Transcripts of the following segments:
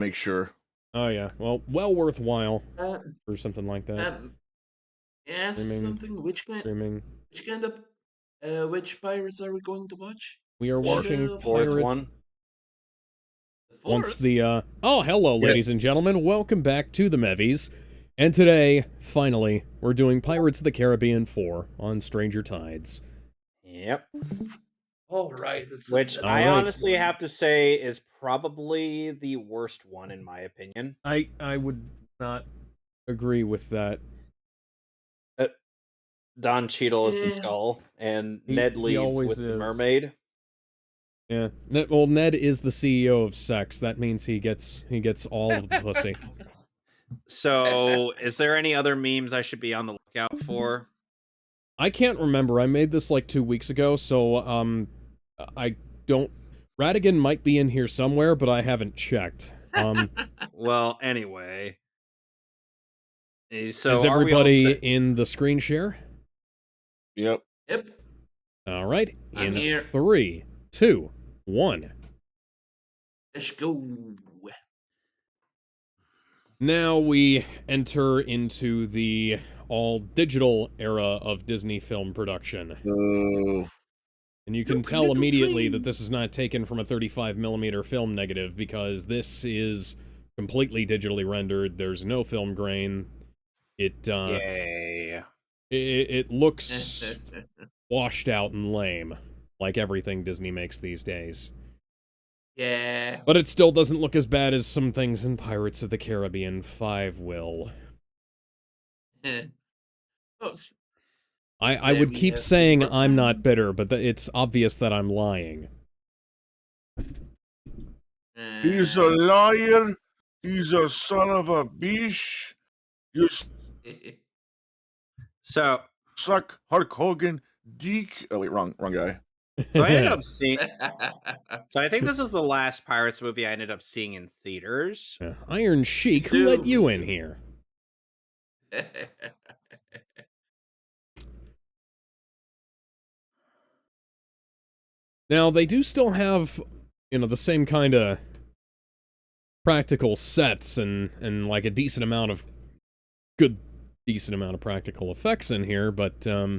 make sure. Oh yeah, well worthwhile Uh, for something like that. um, yes, Streaming, something. Which kind? streaming. Which kind of? Which pirates are we going to watch? We are Which watching Fourth Pirates. one. the Once fourth? the oh, hello, Yeah. ladies and gentlemen, welcome back to the Mehvies. And today, finally, we're doing Pirates of the Caribbean 4 on Stranger Tides. Yep. All right. Which that's I Alright. honestly have to say is probably the worst one in my opinion. I would not agree with that. Don Cheadle is the Yeah. skull, and He- Ned he leads always with the is. mermaid. Yeah. Well, Ned is the CEO of sex. That means he gets all of the pussy. So, is there any other memes I should be on the lookout for? I can't remember. I made this like 2 weeks ago, so I don't. Radigan might be in here somewhere, but I haven't checked. Well, anyway. So is are we all everybody set? in the screen share? Yep. Yep. All right. I'm In here. 3, 2, 1. Let's go. Now we enter into the all-digital era of Disney film production. Ooh. And you can Look, tell little immediately train. that this is not taken from a 35mm film negative, because this is completely digitally rendered. There's no film grain. It Yay. it looks washed out and lame, like everything Disney makes these days. Yeah. But it still doesn't look as bad as some things in Pirates of the Caribbean 5 will. Oh, I There would we keep have saying the I'm not Pirates. bitter, but it's obvious that I'm lying. He's a liar. He's a son of a bitch. You So suck Hulk Hogan dick. Oh wait, wrong guy. I ended up seeing So I think this is the last Pirates movie I ended up seeing in theaters. Iron Sheik, who too, let you me in too. here? Now, they do still have, the same kind of practical sets and like a decent amount of practical effects in here, but, I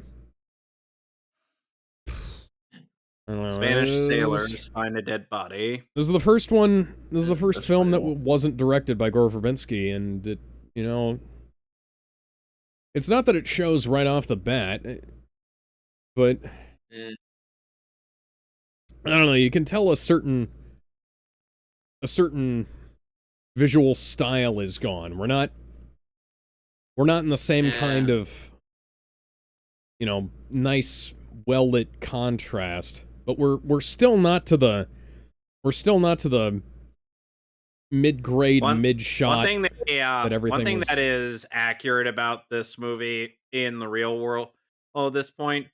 don't know. Spanish sailors find a dead body. This is the first one, this is the first That's film that real. wasn't directed by Gore Verbinski, and it, it's not that it shows right off the bat, but I don't know, you can tell a certain visual style is gone. We're not in the same kind of, nice, well-lit contrast, but we're still not to the mid-grade, mid-shot One thing that everything one thing was. that is accurate about this movie in the real world, at this point,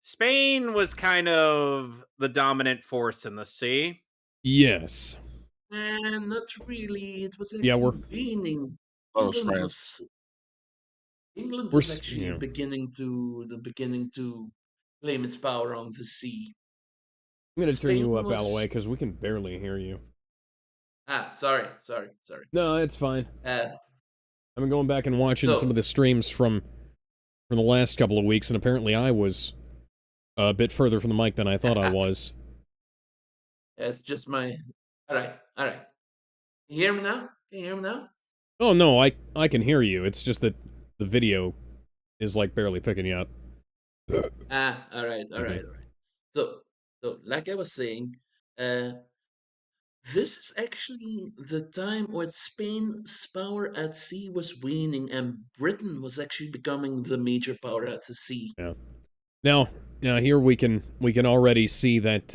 Spain was kind of the dominant force in the sea. Yes. And not really. It was Yeah, we're beginning. Oh, England France. was actually beginning to claim its power on the sea. I'm gonna turn you Spain up, Alloway, was. because we can barely hear you. Sorry. No, it's fine. Uh, I've been going back and watching So- some of the streams from the last couple of weeks, and apparently I was a bit further from the mic than I thought I was. it's just my. All right. Can you hear me now? Oh no, I can hear you. It's just that the video is like barely picking you up. All right. So, like I was saying, this is actually the time where Spain's power at sea was waning, and Britain was actually becoming the major power at the sea. Yeah. Now here we can already see that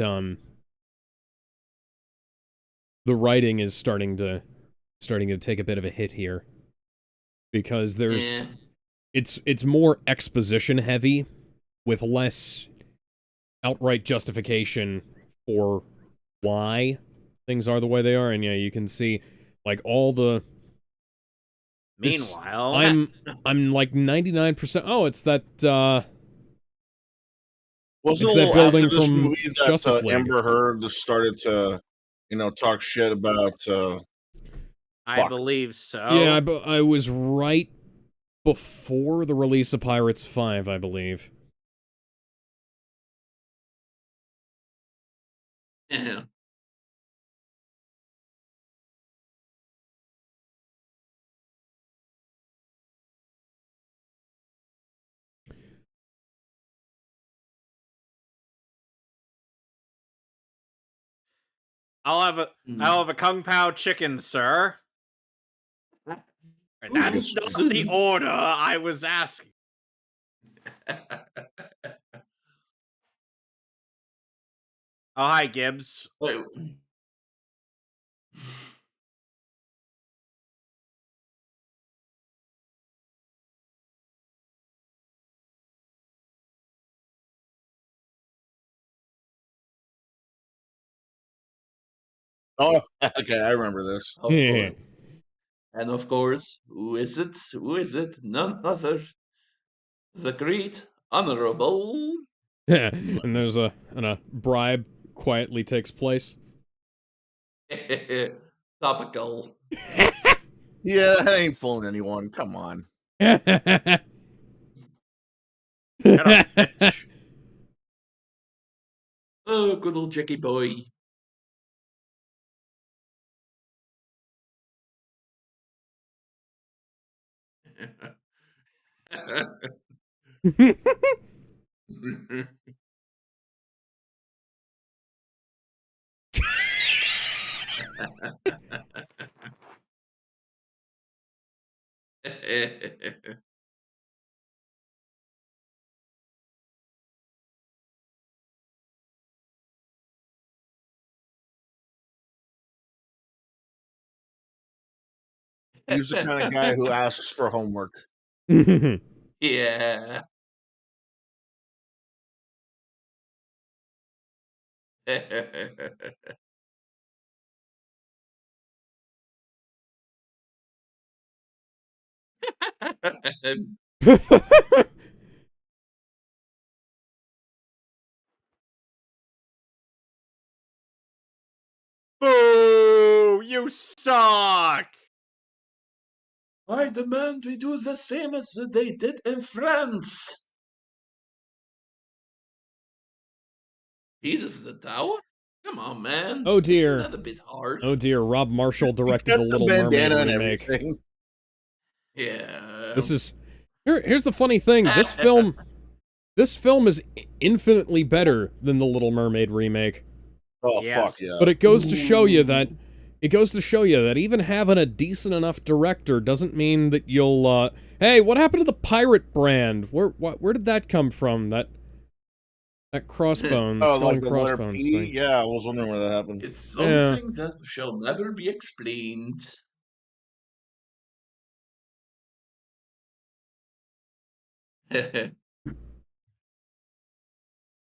the writing is starting to take a bit of a hit here, because there's it's more exposition heavy with less outright justification for why things are the way they are, and yeah, you can see like all the. Meanwhile, I'm like 99%. Oh, it's that. Wasn't It's it that a little building after this from movie that Justice League. Amber Heard just started to, talk shit about I Fuck. believe so. Yeah, I was right before the release of Pirates 5, I believe. Yeah. I'll have a Kung Pao chicken, sir. That's Ooh, not the order I was asking. Oh, hi, Gibbs. Wait. Oh, okay, I remember this. Of course. And of course, who is it? Who is it? None other. The great honorable. Yeah, and there's and a bribe quietly takes place. Topical. Yeah, that ain't fooling anyone. Come on. Shut up, bitch. Oh, good old Jackie boy. He's the kind of guy who asks for homework. Yeah. Boo! You suck! I demand we do the same as they did in France. Jesus the Tower? Come on, man. Oh, dear. Isn't that a bit harsh? Oh dear, Rob Marshall directed Got the Little Mermaid bandana and remake. everything. Yeah. This is here's the funny thing. This film is infinitely better than the Little Mermaid remake. Oh, Yes. fuck yeah. But it goes to show you that even having a decent enough director doesn't mean that you'll hey, what happened to the pirate brand? Where did that come from? That crossbones, Oh, skull like and the letter crossbones P? thing. Yeah, I was wondering where that happened. It's something that shall never be explained.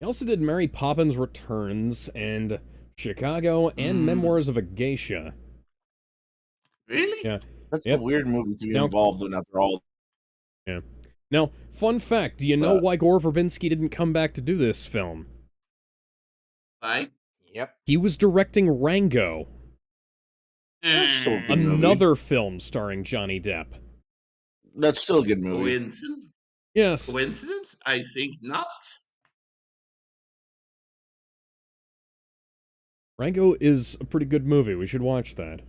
He also did Mary Poppins Returns and Chicago and Memoirs of a Geisha. Really? Yeah. That's Yep. a weird movie to be Now- involved in after all. Yeah. Now, fun fact, do you know why Gore Verbinski didn't come back to do this film? Why? Yep. He was directing Rango, That's still a good movie. another film starring Johnny Depp. That's still a good movie. Coincidence? Yes. Coincidence? I think not. Rango is a pretty good movie. We should watch that.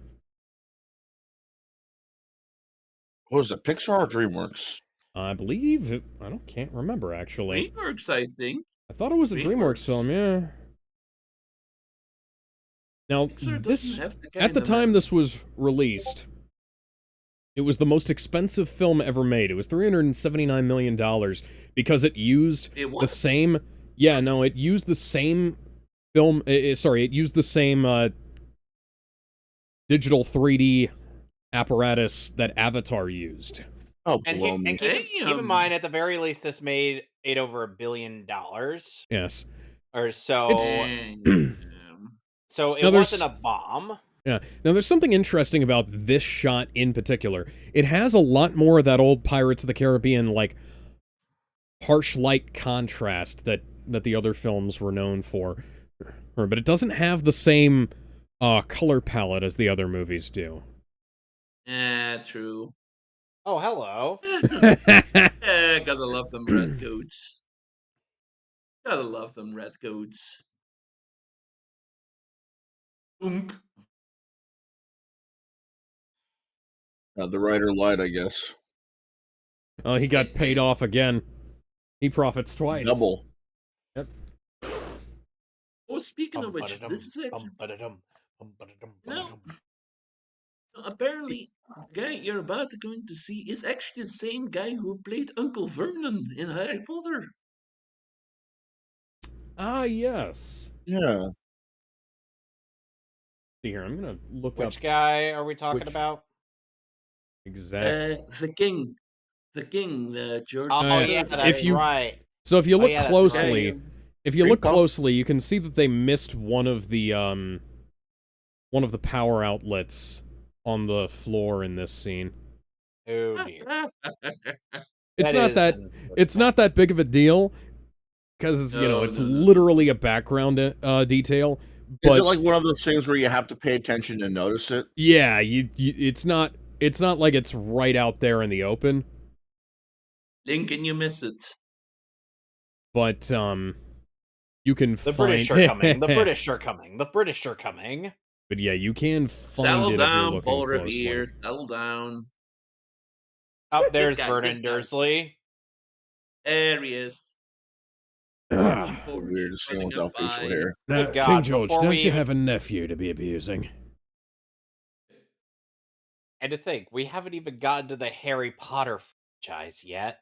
What was it, Pixar or DreamWorks? I believe it, can't remember actually. DreamWorks, I think. I thought it was a DreamWorks DreamWorks. film, yeah. Now, Pixar this doesn't have the at kind the of time this was released, it was the most expensive film ever made. It was $379 million because it used It the was? same. Yeah, no, it used the same film. It used the same digital 3D apparatus that Avatar used. Oh, And, blow me. keep in mind, at the very least, this made over $1 billion. Yes. Or so. So it Now, there's- wasn't a bomb. Yeah. Now, there's something interesting about this shot in particular. It has a lot more of that old Pirates of the Caribbean, like, harsh light contrast that the other films were known for. But it doesn't have the same color palette as the other movies do. True. Oh, hello. Gotta love them red coats. Gotta love them red coats. Unk. The writer lied, I guess. Oh, he got paid off again. He profits twice. Double. Yep. Oh, speaking of which, this is actually, apparently, the guy you're about to going to see is actually the same guy who played Uncle Vernon in Harry Potter. Ah, yes. Yeah. See here, I'm gonna look up Which guy are we talking which- about? exact. The king. The king, George Oh, III. yeah, that's if you- right. So if you look yeah, that's closely, right. if you Green look puff? closely, you can see that they missed one of the power outlets on the floor in this scene. Oh, dear. It's That not is that it's not that big of a deal because No, it's no. literally a background detail. Is But it like one of those things where you have to pay attention to notice it? yeah, it's not like it's right out there in the open. Lincoln, you miss it. But you can The find British are coming. The British are coming. The British are coming. But yeah, you can find Settle it if you're down, looking Paul closely. Revere. Settle down. Up there's guy, Vernon this guy. Dursley. There he is. Ah, Weird to see him running without up facial by- hair. now, Good God, King George, before don't we you even- have a nephew to be abusing? And to think, we haven't even gotten to the Harry Potter franchise yet.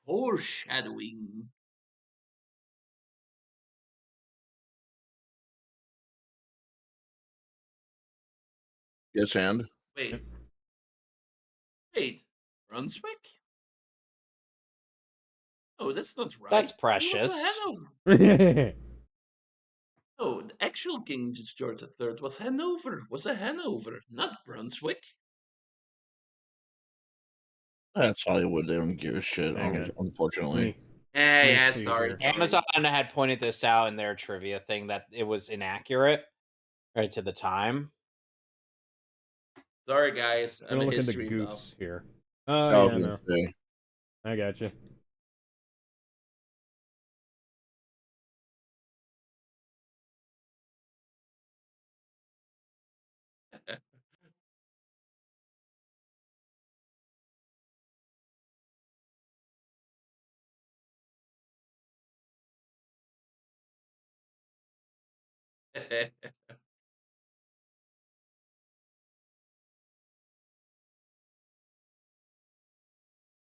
Foreshadowing. Yes, and? Wait. Wait. Brunswick? Oh, that's not right. That's It was precious. Hanover. No, the actual King George III was Hanover. Was a Hanover, not Brunswick. That's Hollywood. They don't give a shit, Hang on. unfortunately. Yeah, see sorry, here. sorry. Amazon had pointed this out in their trivia thing that it was inaccurate, right, to the time. Sorry, guys. I'm I'm gonna a look into history buff. goofs here. I Oh was yeah, gonna no, say. I got you.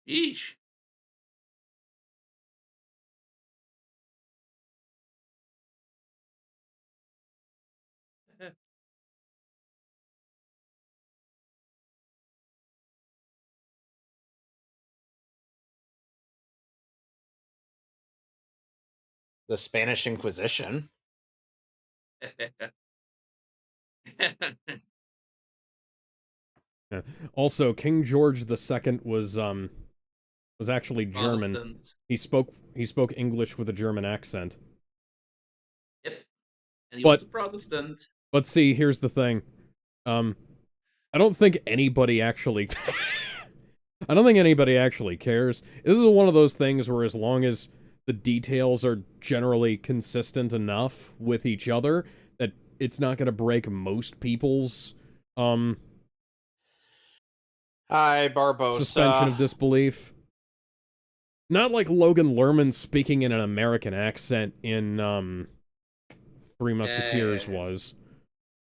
Yeesh. The Spanish Inquisition. Yeah. Also, King George II was actually German. Protestant. He spoke English with a German accent. Yep. And he But- was a Protestant. But see, here's the thing. I don't think anybody actually I don't think anybody actually cares. This is one of those things where as long as the details are generally consistent enough with each other that it's not going to break most people's Hi, Barbosa. suspension of disbelief. Not like Logan Lerman speaking in an American accent in Three Musketeers was.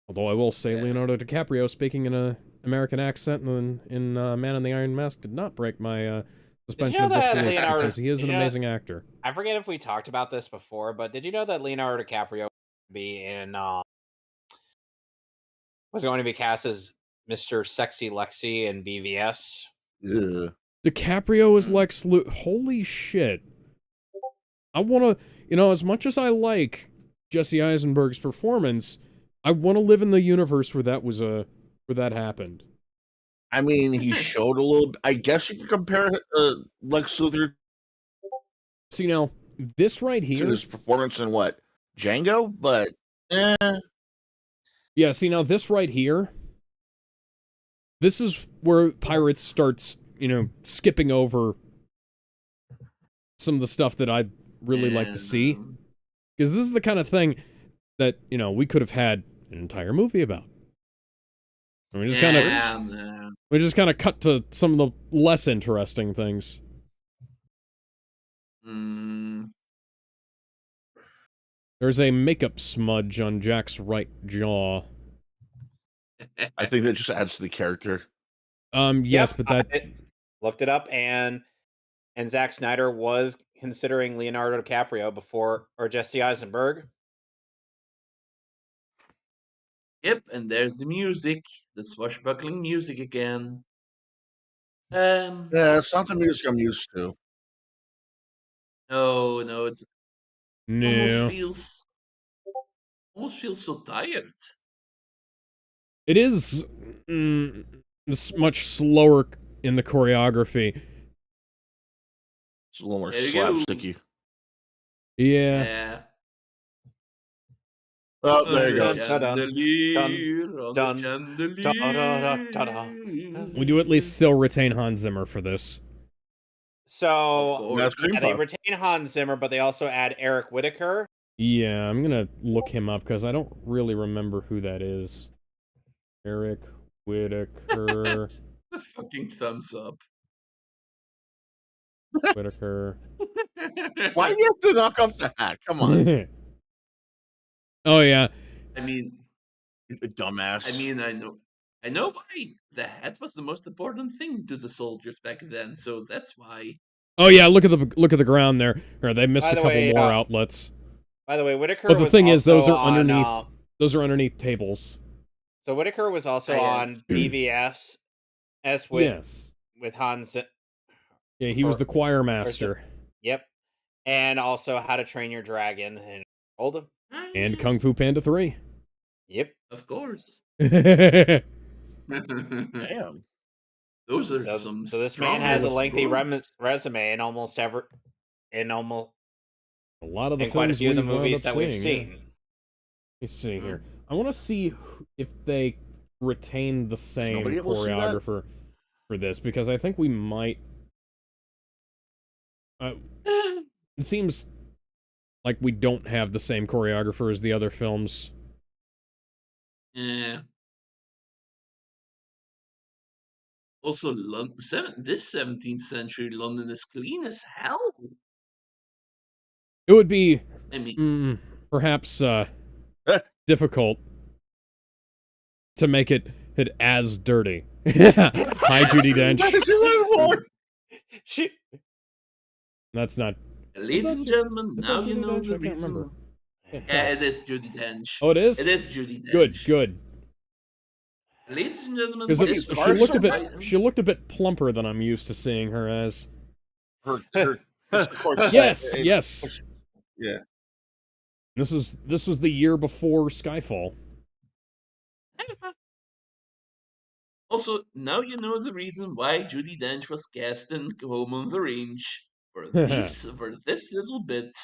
Although I will say Leonardo DiCaprio speaking in an American accent in Man in the Iron Mask did not break my suspension know of that disbelief Leonardo- because he is did an you know- amazing actor. I forget if we talked about this before, but did you know that Leonardo DiCaprio be in was going to be cast as Mr. Sexy Lexi in BVS? Ugh. DiCaprio is Lex Luthor. Holy shit. I want to, as much as I like Jesse Eisenberg's performance, I want to live in the universe where that happened. I mean, he showed a little. I guess you could compare Lex Luthor See, now, this right to here, his performance in what Django, but Yeah, see, now this right here, this is where Pirates starts, skipping over some of the stuff that I'd really like to see. Um, Because this is the kind of thing that, we could have had an entire movie about. And we just kind of yeah, no. cut to some of the less interesting things. Mm. There's a makeup smudge on Jack's right jaw. I think that just adds to the character. Yes, Yep, but that I looked it up, and Zack Snyder was considering Leonardo DiCaprio before, or Jesse Eisenberg. Yep, and there's the music, the swashbuckling music again. Yeah, it's not the music I'm used to. No, it's almost no. feels so tired. It is much slower in the choreography. It's a little more There you go. slapsticky. Yeah. Yeah. Oh, On there you the go. chandelier, on the dun, chandelier. We do at least still retain Hans Zimmer for this. Of So course. That's Cream yeah, they Puff. retain Hans Zimmer, but they also add Eric Whitacre. Yeah, I'm gonna look him up because I don't really remember who that is. Eric Whitaker. The fucking thumbs up. Whitaker. Why do you have to knock off the hat? Come on, Oh yeah. I mean, you dumbass. I know why the hat was the most important thing to the soldiers back then, so that's why. Oh yeah. Look at the ground there. Or they missed By a the couple way, more outlets. By the way, Whitaker But the was thing is, those also are on, underneath. Those are underneath tables. So Whitaker was also Yes. on BVS as with Yes. Hans. Yeah, he was for- the choir master. Yep, and also How to Train Your Dragon and hold him. And Kung Fu Panda 3. Yep. Of course. Damn. Those are So, some so this strong man has a ass lengthy roles. resume in almost a lot of the in quite a films few of the we've wound movies up that we've seeing, yeah. seen. Let me see here. I want to see if they retain the same nobody able to see that? choreographer for this, because I think we might. It seems like we don't have the same choreographer as the other films. Yeah. Also, this 17th century London is clean as hell. It would be I mean, perhaps difficult to make it as dirty. Hi, Judi Dench. She That's not. ladies and gentlemen, Is now that you Judi know Dench? the I can't remember. reason. Can't Yeah, tell. it is Judi Dench. Oh, it is. It is Judi Dench. Good. Ladies and gentlemen, Because this was she looked a bit plumper than I'm used to seeing her as. Her Yes. Yeah. This was the year before Skyfall. Also, now you know the reason why Judi Dench was cast in Home on the Range for this little bit.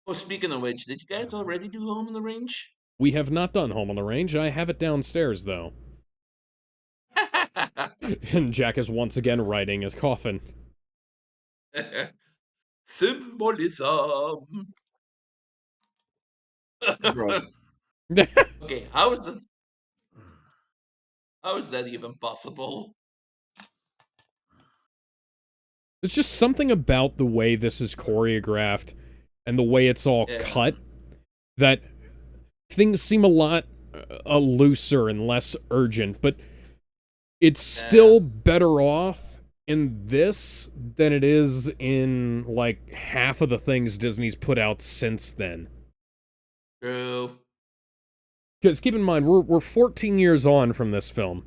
Oh, speaking of which, did you guys already do Home on the Range? We have not done Home on the Range. I have it downstairs though. And Jack is once again writing his coffin. Symbolism. Bro. Okay, how is that? How is that even possible? There's just something about the way this is choreographed and the way it's all Yeah. cut that things seem a lot looser and less urgent, but it's still better off in this than it is in like half of the things Disney's put out since then. True. Because keep in mind, we're 14 years on from this film,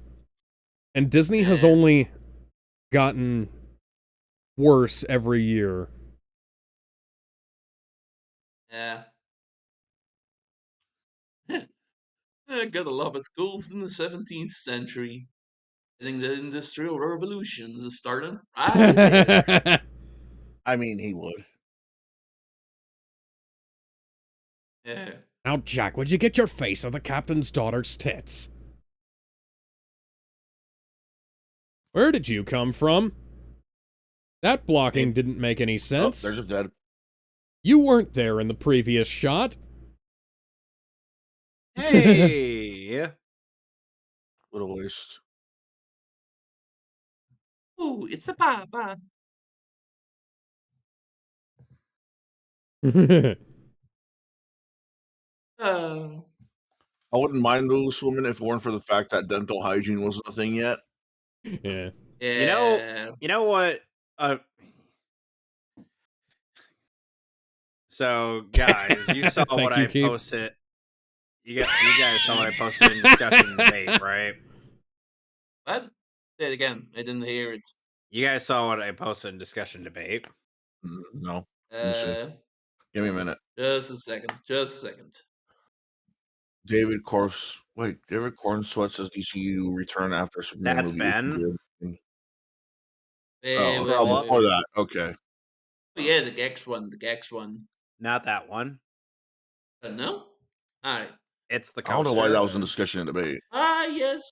and Disney has only gotten worse every year. Yeah. Gotta love it. Schools in the 17th century. I think the Industrial Revolution is starting right there. I mean, he would. Yeah. Now, Jack, would you get your face on the captain's daughter's tits? Where did you come from? That blocking didn't make any Oh, sense. they're just dead. You weren't there in the previous shot. Hey. What a waste. Ooh, it's a papa. Uh, I wouldn't mind those swimming if it weren't for the fact that dental hygiene wasn't a thing yet. Yeah. yeah. You know what? So, guys, you saw Thank what you, I Keith. posted. You guys saw what I posted in discussion and debate, right? What? Say it again. I didn't hear it. You guys saw what I posted in discussion debate. No. Let me see. Uh, Give me a minute. just a second. Just a second. David Corn Sweat says DCU return after Superman That's movie. Ben. Wait, wait, scroll wait, up. Before wait. that. Okay. Oh, yeah, the Gex one. The Gex one. Not that one. No? Alright. It's the I don't know why coaster. that was in discussion and debate. Ah, yes.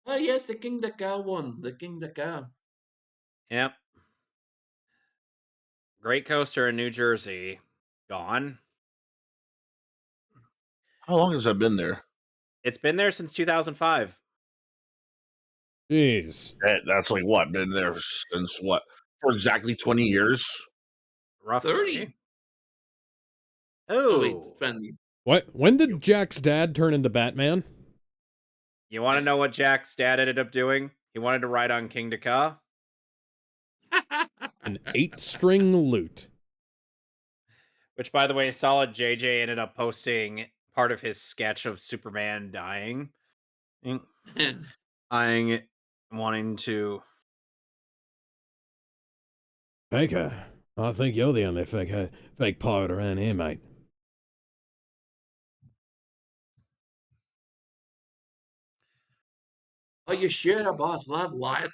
Ah, yes, the King the Cow one. The King the Cow. Yep. Great coaster in New Jersey. Gone. How long has that been there? It's been there since 2005. Jeez. That's like what? Been there since what? For exactly 20 years? Roughly. 30. Oh. Oh, wait, 20. What? When did Jack's dad turn into Batman? You want to know what Jack's dad ended up doing? He wanted to ride on King Dakar. An 8-string lute. Which, by the way, Solid JJ ended up posting part of his sketch of Superman dying. Dying, wanting to... Faker, I think you're the only fake pirate around here, mate. Are you sure about that, lad?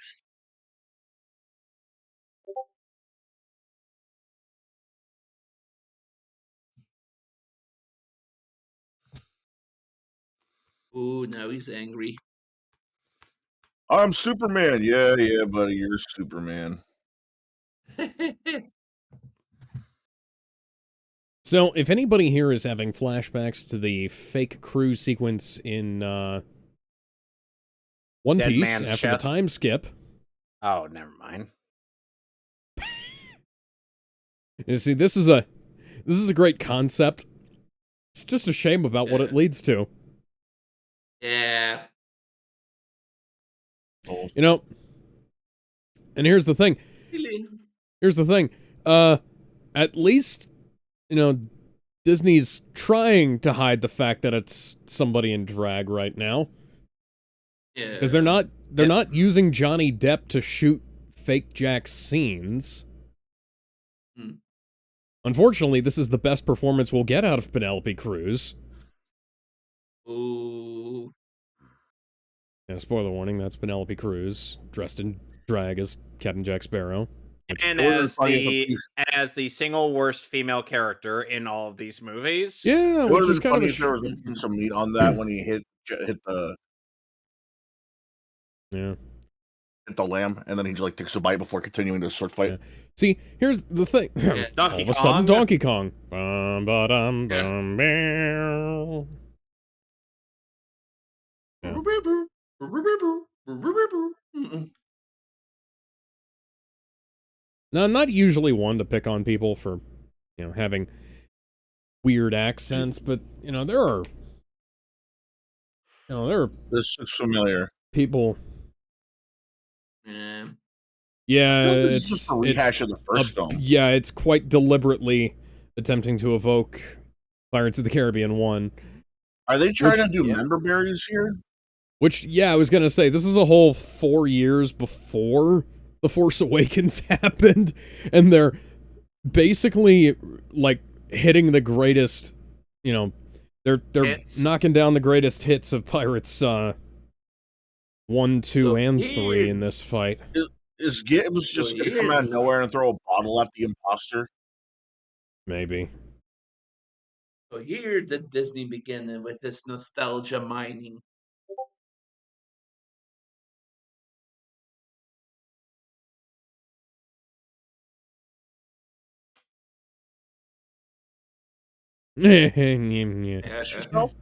Oh, now he's angry. I'm Superman. Yeah, buddy, you're Superman. So, if anybody here is having flashbacks to the fake crew sequence in One Dead Piece man's after chest. the time skip, Oh, never mind. you see, this is a great concept. It's just a shame about what it leads to. Yeah. Oh, You know, and here's the thing. Really? Here's the thing. At least, you know, Disney's trying to hide the fact that it's somebody in drag right now. Yeah. Because they're not using Johnny Depp to shoot fake Jack scenes. Hmm. Unfortunately, this is the best performance we'll get out of Penelope Cruz. Ooh. Yeah, spoiler warning, that's Penelope Cruz, dressed in drag as Captain Jack Sparrow. And It would've as been funny the single worst female character in all of these movies. Yeah, It which would is have been kind of funny a... if there was some meat on that when he hit the Yeah. lamb, and then he like takes a bite before continuing the sword fight. Yeah. See, here's the thing. Yeah. All of a sudden, Kong. Donkey Kong. Bum, ba-dum, bum, bow. Yeah. Now, I'm not usually one to pick on people for, you know, having weird accents, but, you know, there are This looks familiar. people... Yeah. Yeah, I feel like this is just a rehash of the first film. Yeah, it's quite deliberately attempting to evoke Pirates of the Caribbean 1. Are they trying to do yeah. member berries here? Which, yeah, I was gonna say, this is a whole 4 years before The Force Awakens happened, and they're basically, like, hitting the greatest, you know, they're knocking down the greatest hits of Pirates 1, 2, So and here- 3 in this fight. Is Gibbs just gonna come out of nowhere and throw a bottle at the imposter? Maybe. So here did Disney begin with his nostalgia mining. Ask yourself.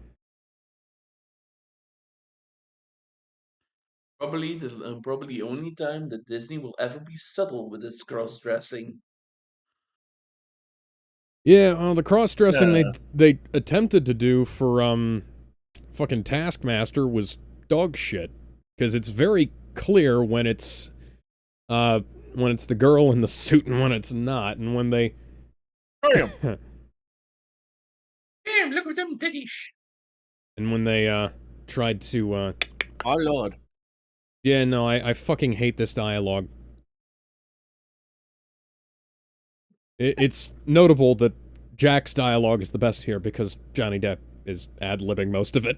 Probably the only time that Disney will ever be subtle with its cross dressing. Yeah, well, the cross-dressing Yeah. they attempted to do for fucking Taskmaster was dog shit, because it's very clear when it's the girl in the suit and when it's not, and when they Bam! Damn, look at them titties! and when they tried to My lord. yeah, no, I fucking hate this dialogue. It's notable that Jack's dialogue is the best here because Johnny Depp is ad-libbing most of it.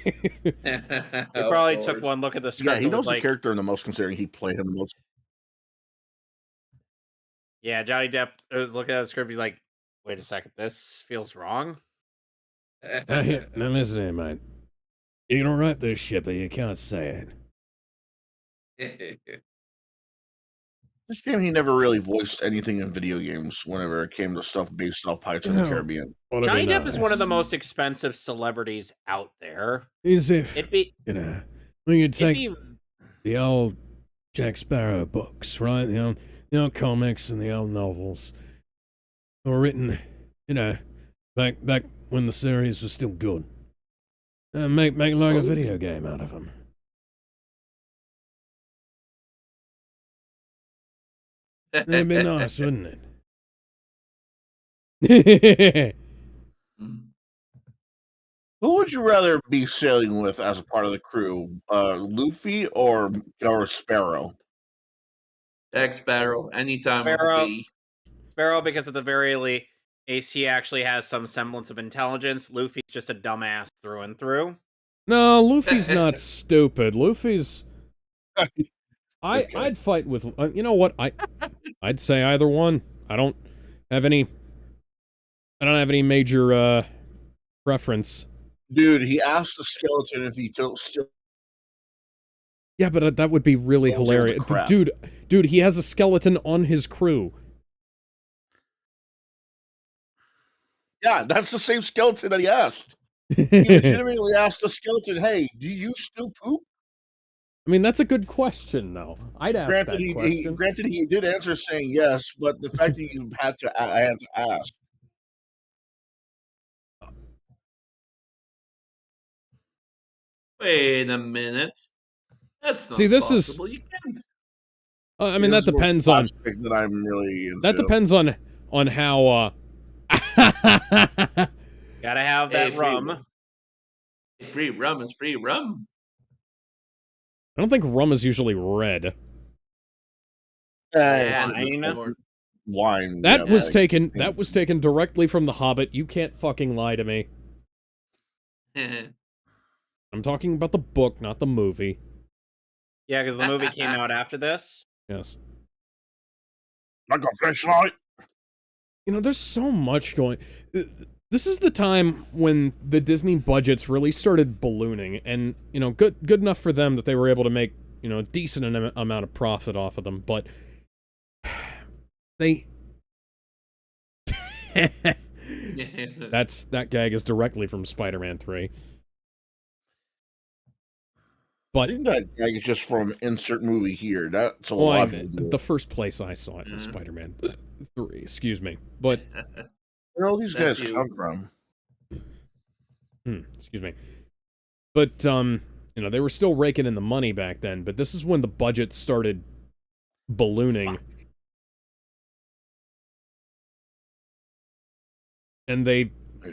He Of probably took course. one look at the Yeah, script he and was knows the like, character the most, considering he played him the most. yeah, Johnny Depp was looking at the script. He's like, wait a second, this feels wrong. Now listen here, mate. You can write this shit, but you can't say it. It's a shame he never really voiced anything in video games whenever it came to stuff based off Pirates of the No. Caribbean. What'd Johnny be Depp is one of the nice? most expensive celebrities out there. Is if, It'd be, you know, when you it'd take be, the old Jack Sparrow books, right? The old comics and the old novels were written, you know, back when the series was still good. Make like a video game out of them. It'd be nice, wouldn't it? Who would you rather be sailing with as a part of the crew, Luffy or Sparrow? Jack Sparrow, any time of the Sparrow. day. Sparrow, because at the very least, he actually has some semblance of intelligence. Luffy's just a dumbass through and through. No, Luffy's not stupid. Luffy's. Okay. I'd fight with. You know what? I'd say either one. I don't have any major preference. Dude, he asked the skeleton if he still Yeah, but that would be really Those are the hilarious. crap. Dude, he has a skeleton on his crew. Yeah, that's the same skeleton that he asked. He legitimately asked the skeleton, "Hey, do you still poop?" I mean, that's a good question, though. I'd ask Granted, that question. granted he did answer saying yes, but the fact that you I had to ask. Wait a minute. That's not See, this is- possible. You can't. I mean, that Here's more depends on. slapstick that I'm really into. That depends on how. Gotta have that rum. Free rum is free rum. I don't think rum is usually red. Yeah, Wine. Wine. That yeah, was like- taken. That was taken directly from The Hobbit. You can't fucking lie to me. I'm talking about the book, not the movie. Yeah, because the movie came out after this. Yes. Like a flashlight. You know, there's so much going. This is the time when the Disney budgets really started ballooning, and you know, good enough for them that they were able to make, you know, a decent amount of profit off of them, but they. That gag is directly from Spider-Man 3. I But think that gag is just from insert movie here. That's a well, lot of people do. the first place I saw it was Spider-Man 3. Excuse me, but Where all these That's guys you. come from? excuse me, but you know, they were still raking in the money back then. But this is when the budget started ballooning. Fuck. And the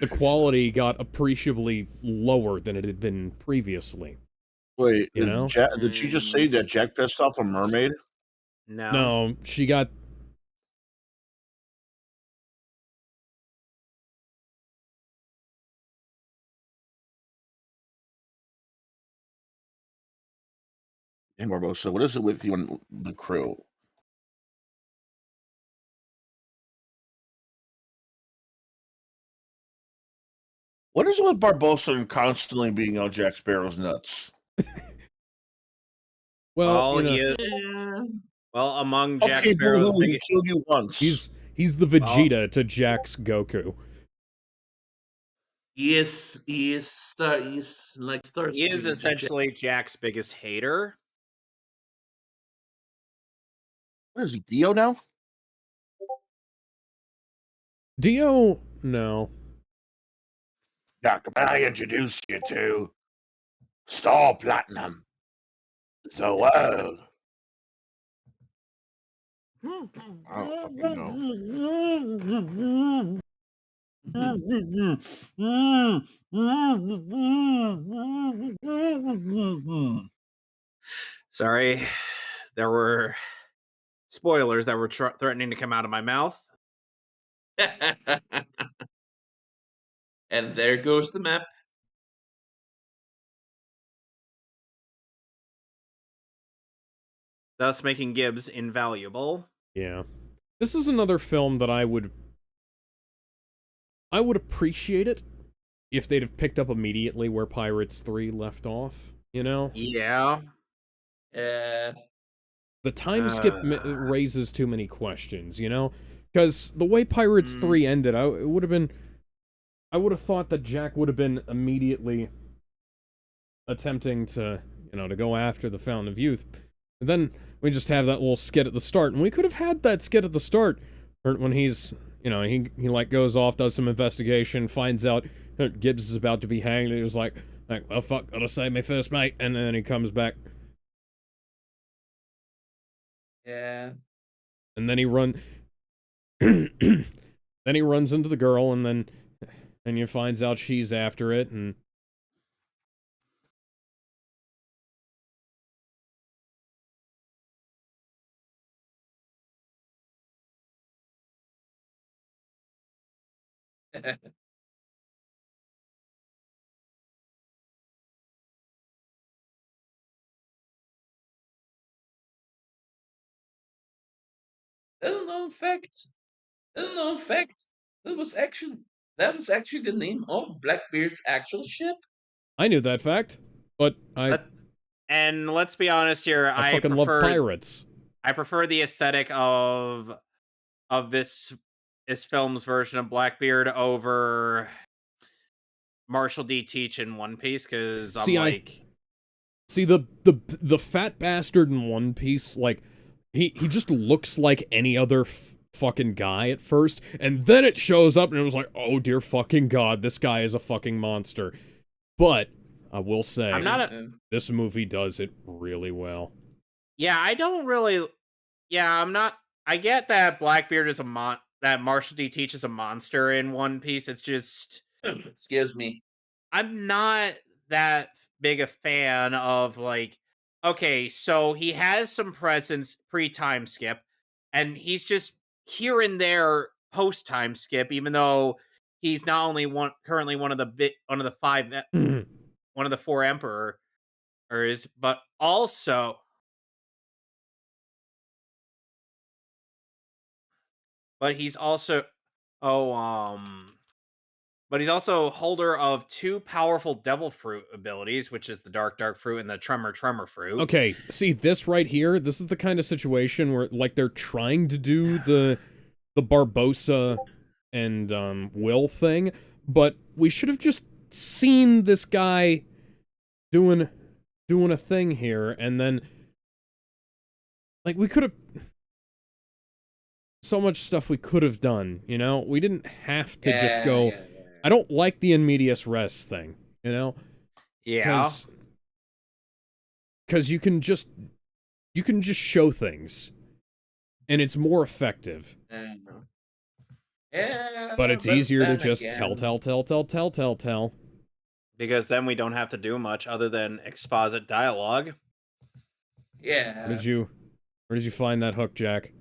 quality got appreciably lower than it had been previously. Wait, You know? did she just say that Jack pissed off a mermaid? No. No, she got. Hey, Barbosa, what is it with you and the crew? What is it with Barbossa and constantly being on Jack Sparrow's nuts? Well, you know, he is. Yeah. Well, among Jack Okay, Sparrow's boo-hoo, he biggest. killed you once. he's the Vegeta to Jack's Goku. He is like Star He is Screen to Jack. essentially Jack's biggest hater. What is he, Dio now? Dio, no. Jack, I introduce you to Star Platinum, the world. I don't fucking know. Sorry, there were spoilers that were threatening to come out of my mouth. And there goes the map. Thus making Gibbs invaluable. Yeah. This is another film that I would appreciate it if they'd have picked up immediately where Pirates 3 left off, you know? Yeah. Uh, The time skip raises too many questions, you know? Because the way Pirates 3 ended, I would have thought that Jack would have been immediately attempting to, you know, to go after the Fountain of Youth. And then we just have that little skit at the start, and we could have had that skit at the start when he's, you know, he like goes off, does some investigation, finds out that Gibbs is about to be hanged, and he was like, well, fuck, gotta save my first mate, and then he comes back. yeah. And then he then he runs into the girl, and then you finds out she's after it, and Little known fact. Little known fact. That was actually the name of Blackbeard's actual ship. I knew that fact, but And let's be honest here, I fucking love pirates. I prefer the aesthetic of this film's version of Blackbeard over Marshall D. Teach in One Piece, because See, the fat bastard in One Piece, like, he just looks like any other fucking guy at first, and then it shows up, and it was like, oh dear fucking god, this guy is a fucking monster. But I will say, this movie does it really well. Yeah, I don't really. Yeah, I'm not. I get that Blackbeard is that Marshall D. Teach is a monster in One Piece. It's just. Excuse me. I'm not that big a fan of, like, okay, so he has some presence pre-time skip, and he's just here and there post-time skip, even though he's not only currently one of the five, one of the four emperors, but also he's also but he's also holder of two powerful devil fruit abilities, which is the dark fruit and the tremor fruit. Okay, see, this right here, this is the kind of situation where, like, they're trying to do the Barbossa and Will thing, but we should have just seen this guy doing a thing here, and then, like, we could have so much stuff we could have done, you know? We didn't have to just go. Yeah. I don't like the in medias res thing, you know? Yeah. Because you can just show things, and it's more effective. Yeah. But it's easier to just tell. Because then we don't have to do much other than exposit dialogue. Yeah. Where did you find that hook, Jack?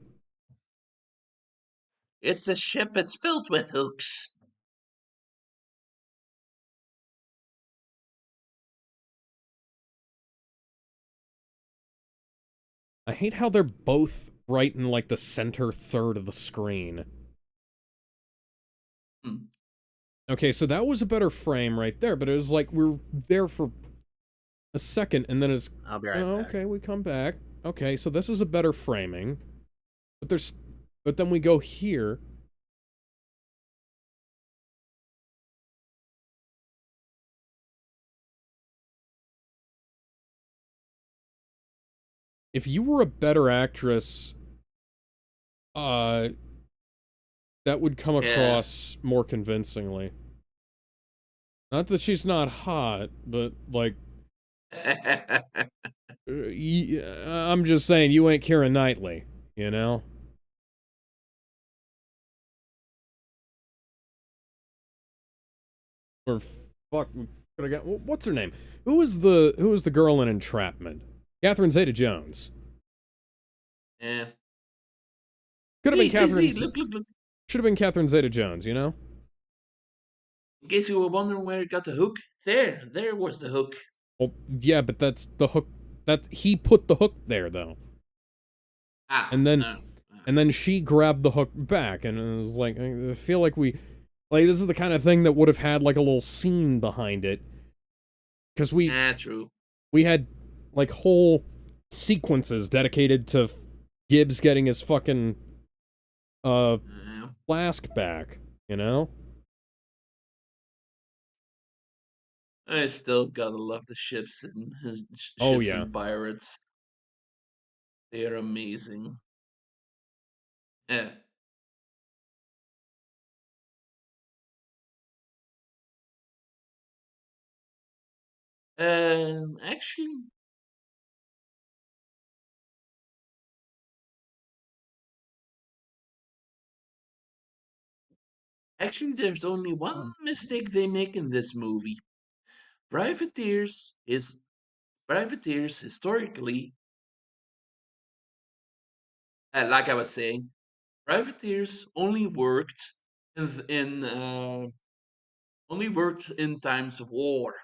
It's a ship. It's filled with hooks. I hate how they're both right in, like, the center third of the screen. Okay, so that was a better frame right there, but it was like we're there for a second, and then it's... I'll be right Oh, back. okay, we come back. Okay, so this is a better framing. But there's... But then we go here. If you were a better actress, that would come Yeah. across more convincingly. Not that she's not hot, but, like... I'm just saying, you ain't Keira Knightley, you know? Or fuck, could I get... What's her name? Who was the girl in Entrapment? Catherine Zeta-Jones. Yeah. Could have been Catherine... Look, look, look. Should have been Catherine Zeta-Jones, you know? In case you were wondering where it got the hook, there was the hook. Well, yeah, but that's the hook... He put the hook there, though. And then... No. And then she grabbed the hook back, and it was like, I feel like we... Like, this is the kind of thing that would have had, like, a little scene behind it. Because True. we had, like, whole sequences dedicated to Gibbs getting his fucking, flask back, you know? I still gotta love the ships and his Oh, ships yeah. and pirates. They are amazing. Yeah. Actually, there's only one mistake they make in this movie. Privateers historically, like I was saying, privateers only worked in times of war.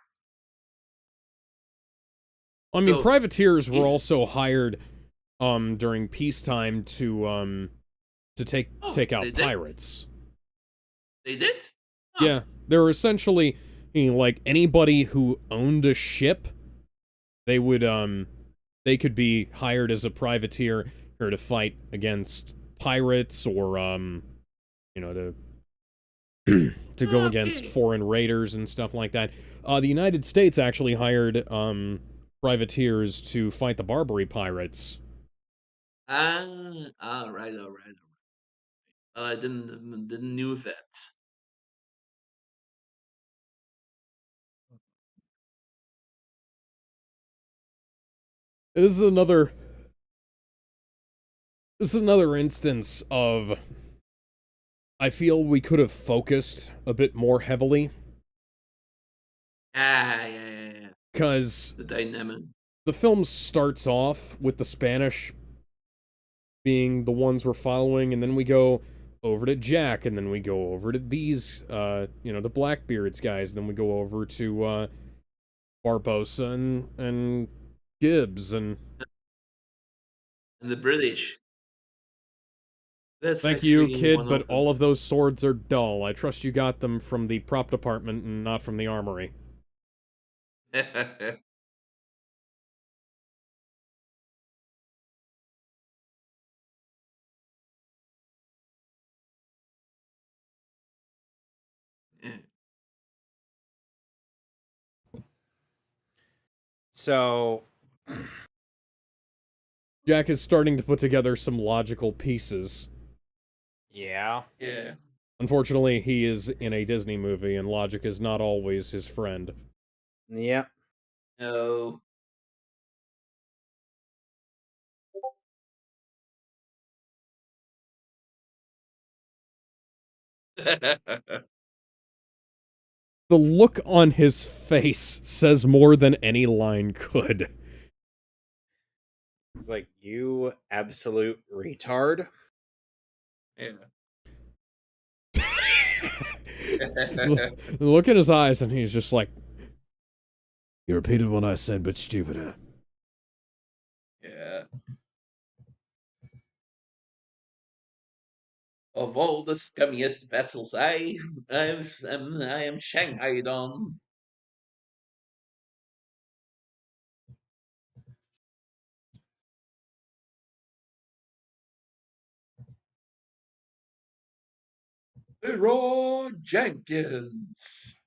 I mean, So privateers were it's also hired, during peacetime to take out they did. pirates. They did. Huh. Yeah, they were essentially, you know, like, anybody who owned a ship, they would, they could be hired as a privateer or to fight against pirates or, you know, to go against Okay. foreign raiders and stuff like that. The United States actually hired, privateers to fight the Barbary pirates. All right. I didn't knew that. This is another... This is another instance of... I feel we could have focused a bit more heavily. Yeah. Because The dynamic. the film starts off with the Spanish being the ones we're following, and then we go over to Jack, and then we go over to these, you know, the Blackbeards guys, then we go over to, Barbosa and Gibbs, and... And the British. That's Thank you, actually kid, one but of all the. of those swords are dull. I trust you got them from the prop department and not from the armory. So, Jack is starting to put together some logical pieces. yeah. Yeah. Unfortunately, he is in a Disney movie, and logic is not always his friend. Yep. No. The look on his face says more than any line could. It's like, you absolute retard. Yeah. Look in his eyes, and he's just like, "You repeated what I said, but stupider." Yeah. Of all the scummiest vessels I am Shanghaied on. Leroy Jenkins.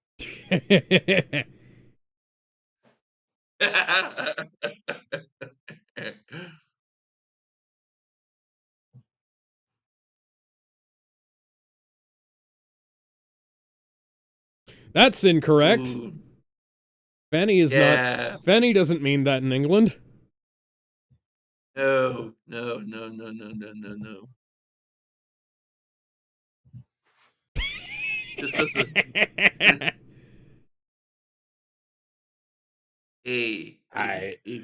That's incorrect. Ooh, Fanny is not. yeah. Fanny doesn't mean that in England. No, no, no, no, no, no, no, no. Just as a hey, I hey.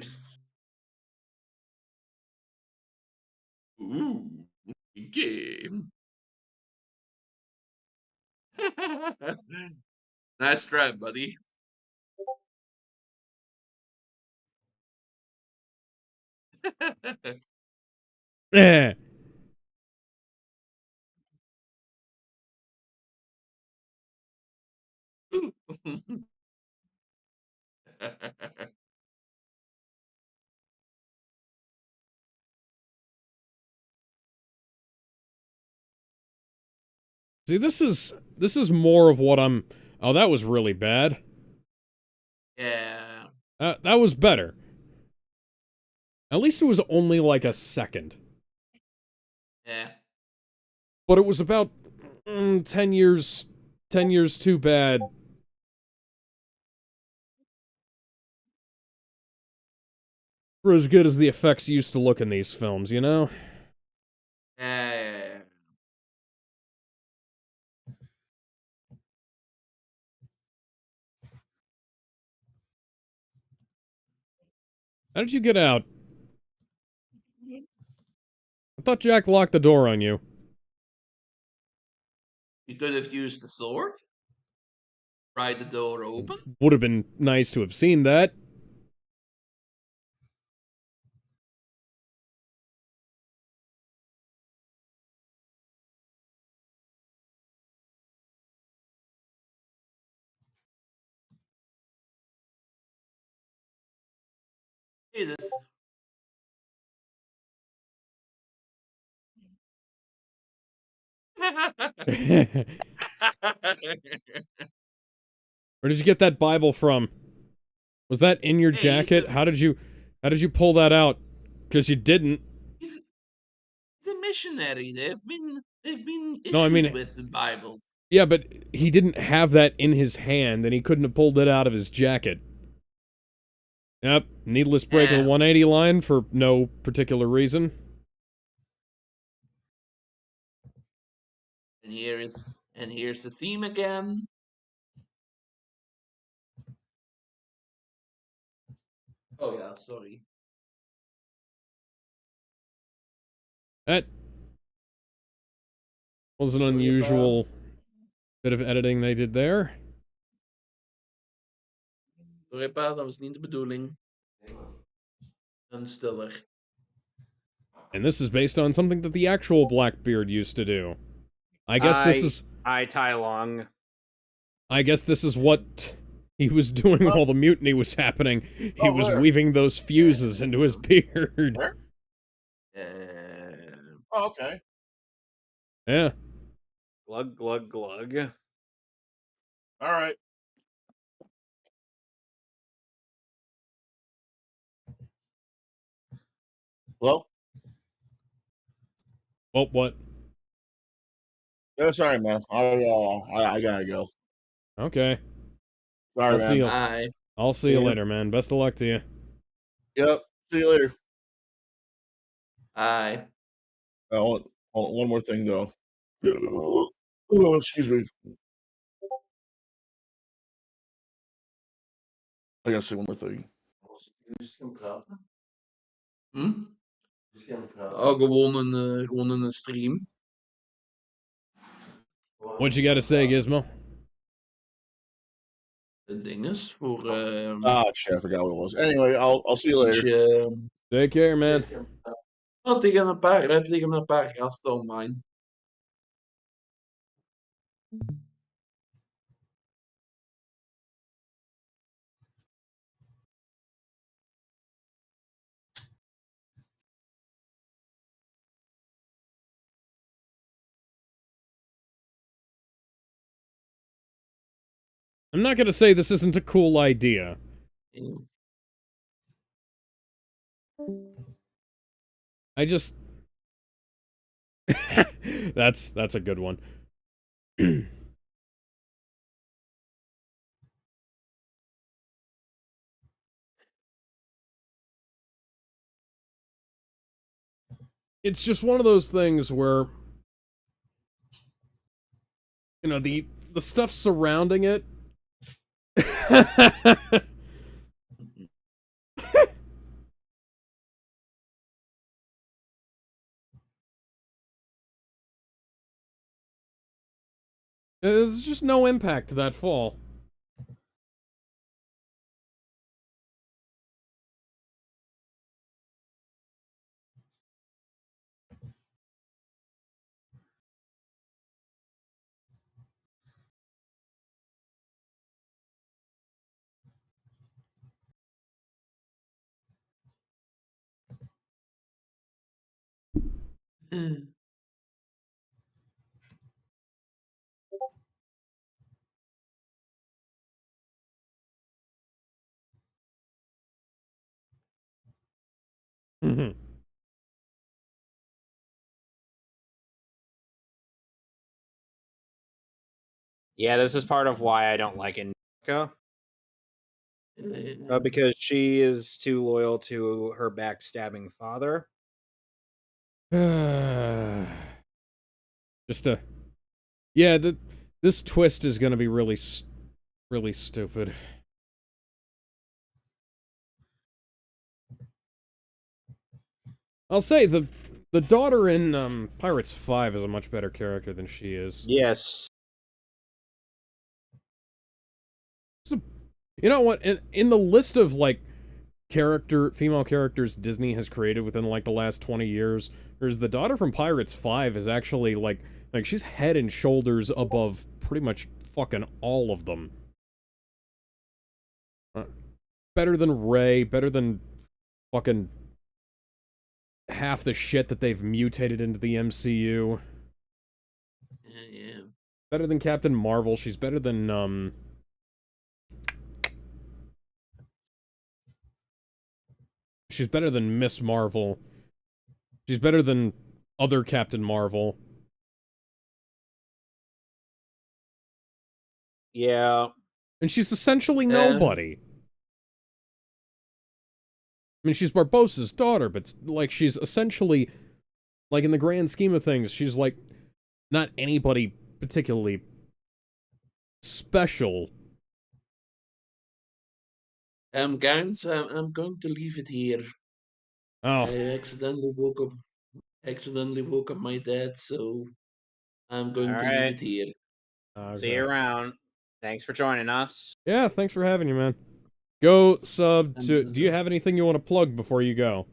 Ooh, game. Nice try, buddy. See, this is more of what I'm. Oh, that was really bad. Yeah, That was better. At least it was only like a second. yeah. But it was about 10 years. 10 years too bad. For as good as the effects used to look in these films, you know? Yeah. How did you get out? I thought Jack locked the door on you. You could have used the sword. Pry the door open. Would have been nice to have seen that. Hey, this. Where did you get that Bible from? Was that in your Hey, jacket? How did you pull that out? Because you didn't. he's, he's a missionary. They've been No, I issued mean, with the Bible. yeah, but he didn't have that in his hand, and he couldn't have pulled it out of his jacket. Yep, needless break of the 180 line for no particular reason. And here's the theme again. Oh yeah, sorry. That was an Sorry, unusual bit of editing they did there. Sorry, pa, dat was niet de bedoeling. En stiller. And this is based on something that the actual Blackbeard used to do. I guess this is what he was doing while the mutiny was happening. He was weaving those fuses into his beard. Where? Oh, okay. Yeah. glug glug glug. All right. Well, Well, what? yeah, sorry, man. I gotta go. Okay. Sorry, I'll man. see you. Bye. I'll see you later, man. Best of luck to you. Yep. See you later. Bye. One more thing, though. Oh, excuse me. I gotta say one more thing. Hm? Oh, gewoon in een stream. What you got to say, Gizmo? Het ding is voor. Shit, I forgot what it was. Anyway, I'll see you later. Take care, man. Oh, tegen een paar gasten online. I'm not gonna say this isn't a cool idea. Yeah. I just... that's a good one. It's just one of those things where, you know, the stuff surrounding it. There's just no impact to that fall. Yeah, this is part of why I don't like Indika. Because she is too loyal to her backstabbing father. Just a... Yeah, this twist is gonna be really stupid. I'll say, the daughter in, Pirates 5 is a much better character than she is. Yes. So, you know what? In the list of, like, female characters Disney has created within, like, the last 20 years, there's the daughter from Pirates 5 is actually, like, she's head and shoulders above pretty much fucking all of them. Better than Rey, better than fucking half the shit that they've mutated into the MCU. Yeah. Better than Captain Marvel. She's better than, she's better than Miss Marvel. She's better than other Captain Marvel. Yeah. And she's essentially nobody. I mean, she's Barbossa's daughter, but, like, she's essentially, like, in the grand scheme of things, she's, like, not anybody particularly special. Guys, I'm going to leave it here. Oh. I accidentally woke up my dad, so I'm going to leave it here. Okay. See you around. Thanks for joining us. Yeah, thanks for having you, man. Go sub to... Do you have anything you want to plug before you go?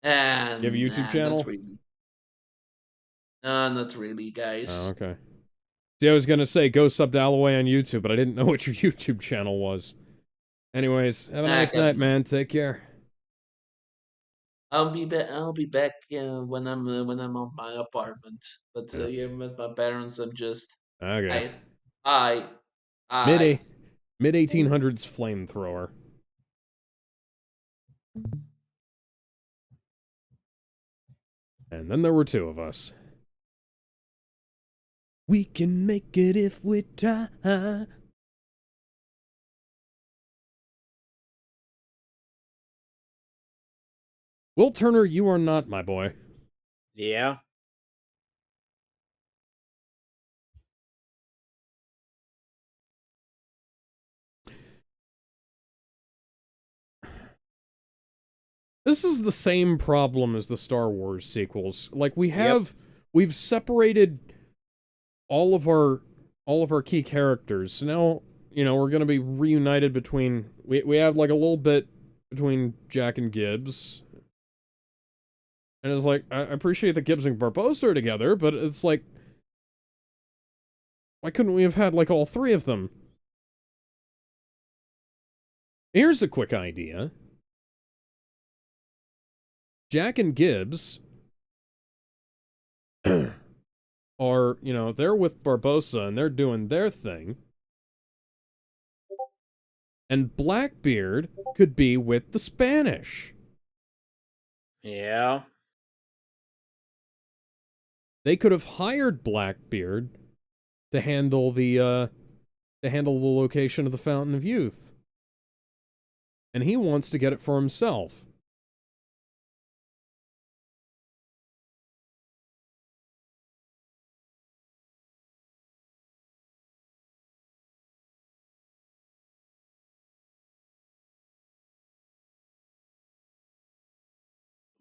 You have a YouTube channel? Not really, guys. Oh, okay. See, I was gonna say, go sub to Alloway on YouTube, but I didn't know what your YouTube channel was. Anyways, have a nice night, man. Take care. I'll be back. I'll be back when I'm on my apartment. But yeah, with my parents, I'm just. Okay. I. Mid-1800s flamethrower. And then there were two of us. We can make it if we try. Will Turner, you are not my boy. Yeah. This is the same problem as the Star Wars sequels. Like, we've separated all of our key characters. So now, you know, we're gonna be reunited between... We have, like, a little bit between Jack and Gibbs. And it's like, I appreciate that Gibbs and Barbossa are together, but it's like... Why couldn't we have had, like, all three of them? Here's a quick idea. Jack and Gibbs are, you know, they're with Barbossa and they're doing their thing. And Blackbeard could be with the Spanish. Yeah. They could have hired Blackbeard to handle the location of the Fountain of Youth. And he wants to get it for himself.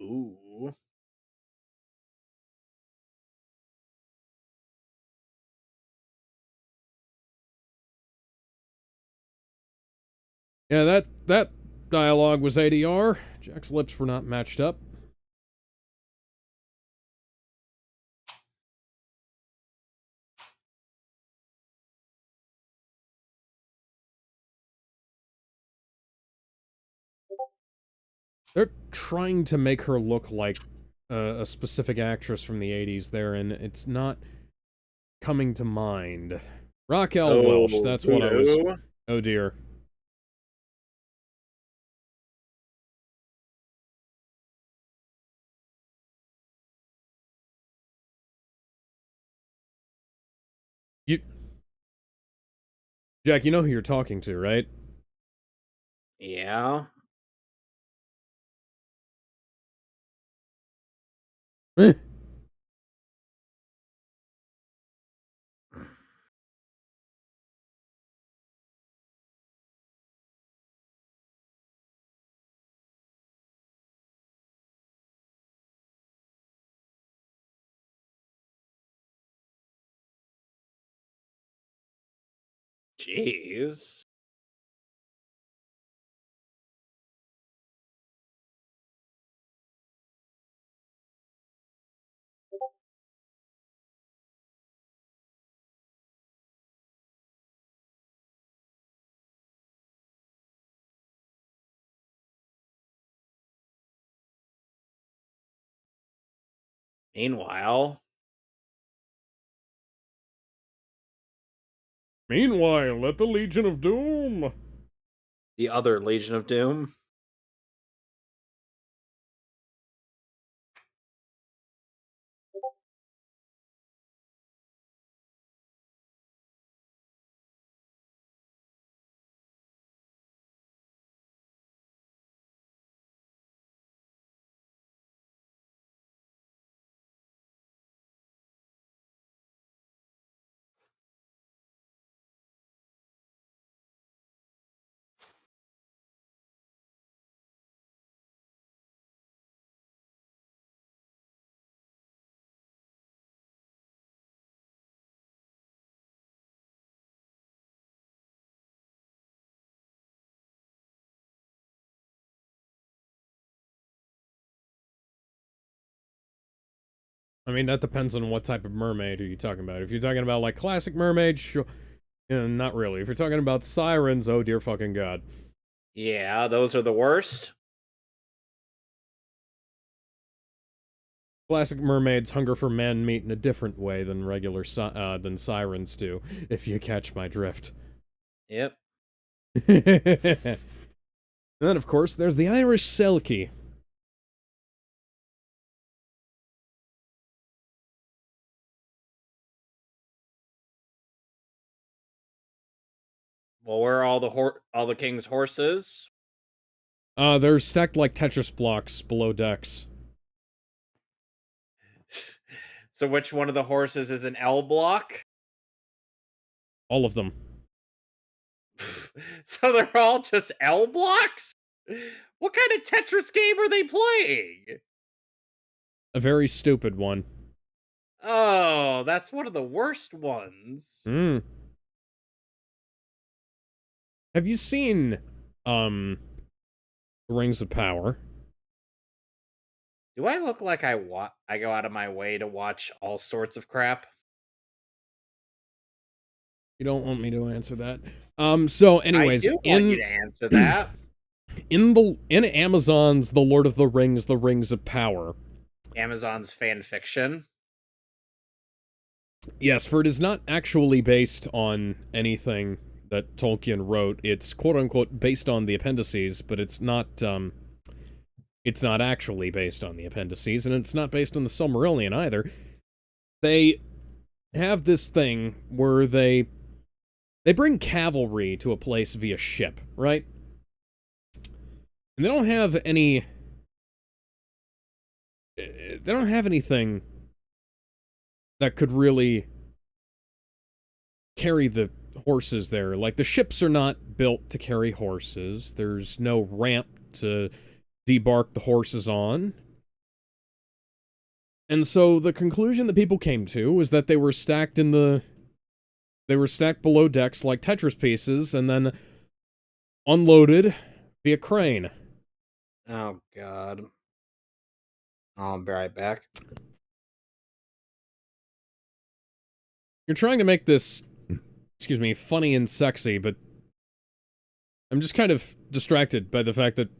Ooh. Yeah, that dialogue was ADR. Jack's lips were not matched up. They're trying to make her look like a specific actress from the 80s there, and it's not coming to mind. Raquel Welch, that's what I was... Oh dear. Jack, you know who you're talking to, right? Yeah. Jeez. Meanwhile, Meanwhile, at the Legion of Doom. the other Legion of Doom. I mean, that depends on what type of mermaid are you talking about. If you're talking about, like, classic mermaids, sure. Not really. If you're talking about sirens, oh dear fucking god. Yeah, those are the worst. Classic mermaids hunger for man meat in a different way than than sirens do, if you catch my drift. Yep. And then, of course, there's the Irish Selkie. Well, where are all the king's horses? They're stacked like Tetris blocks below decks. So which one of the horses is an L block? All of them. So they're all just L blocks? What kind of Tetris game are they playing? A very stupid one. Oh, that's one of the worst ones. Hmm. Have you seen, Rings of Power? Do I look like I go out of my way to watch all sorts of crap? You don't want me to answer that. So anyways, I do want you to answer that. in Amazon's The Lord of the Rings of Power. Amazon's fan fiction. Yes, for it is not actually based on anything that Tolkien wrote. It's quote unquote based on the appendices, but it's not actually based on the appendices, and it's not based on the Silmarillion either. They have this thing where they bring cavalry to a place via ship, right? And they don't have anything that could really carry the horses there. Like, the ships are not built to carry horses. There's no ramp to debark the horses on. And so the conclusion that people came to was that they were stacked below decks like Tetris pieces and then unloaded via crane. Oh, God. I'll be right back. You're trying to make this, excuse me, funny and sexy, but I'm just kind of distracted by the fact that,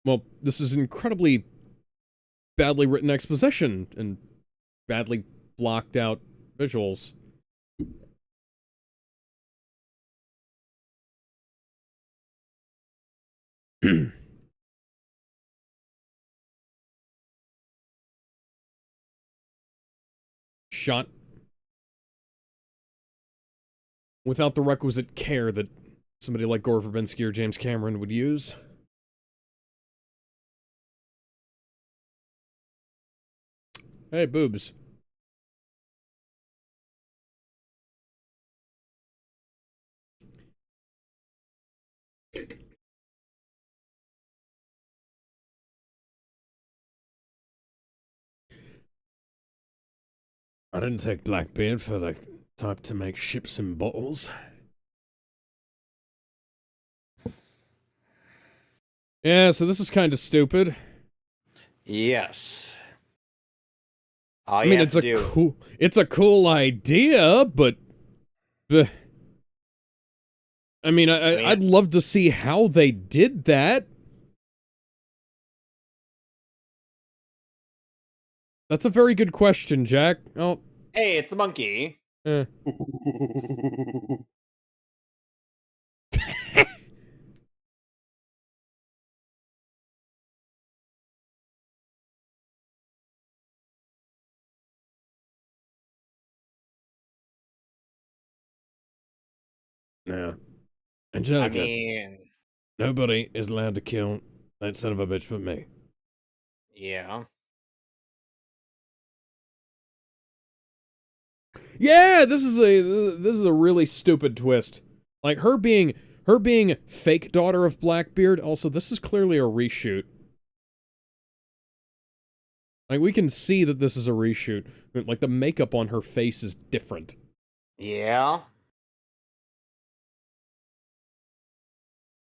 well, this is incredibly badly written exposition and badly blocked out visuals. Shot without the requisite care that somebody like Gore Verbinski or James Cameron would use. Hey, boobs. I didn't take Blackbeard for the type to make ships and bottles. Yeah, so this is kind of stupid. Yes. I mean, it's a cool idea, but I mean, I'd love to see how they did that. That's a very good question, Jack. Oh, hey, it's the monkey. No. Angelica, I mean, nobody is allowed to kill that son of a bitch but me. yeah. Yeah, this is a really stupid twist. Like her being fake daughter of Blackbeard. Also, this is clearly a reshoot. Like, we can see that this is a reshoot. Like, the makeup on her face is different. Yeah.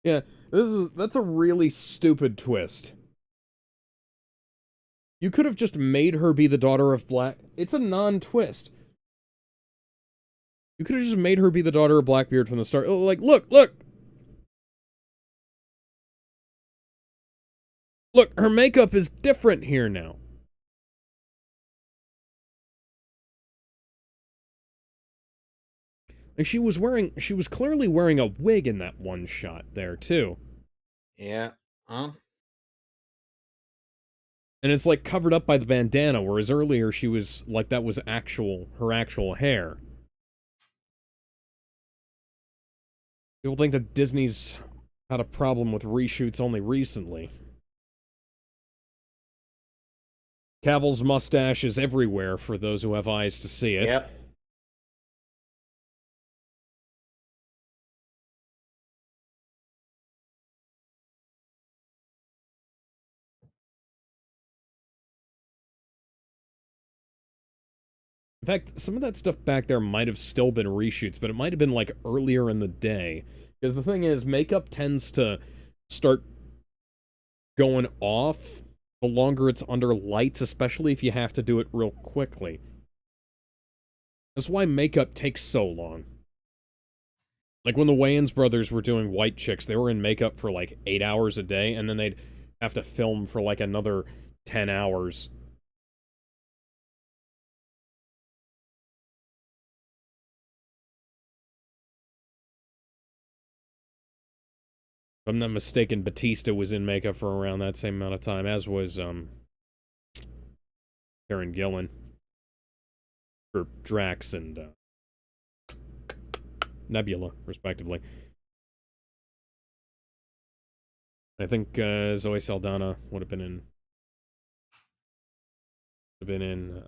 Yeah, that's a really stupid twist. You could have just made her be the daughter of It's a non-twist. You could have just made her be the daughter of Blackbeard from the start. Like, look! Look, her makeup is different here now. And she was clearly wearing a wig in that one shot there, too. Yeah. Huh? And it's, like, covered up by the bandana, whereas earlier she was, like, that was her actual hair. People think that Disney's had a problem with reshoots only recently. Cavill's mustache is everywhere for those who have eyes to see it. Yep. In fact, some of that stuff back there might have still been reshoots, but it might have been, like, earlier in the day. Because the thing is, makeup tends to start going off the longer it's under lights, especially if you have to do it real quickly. That's why makeup takes so long. Like, when the Wayans brothers were doing White Chicks, they were in makeup for, like, 8 hours a day, and then they'd have to film for, like, another 10 hours. If I'm not mistaken, Batista was in makeup for around that same amount of time, as was, Karen Gillan. For Drax and, Nebula, respectively. I think, Zoe Saldana would have been in...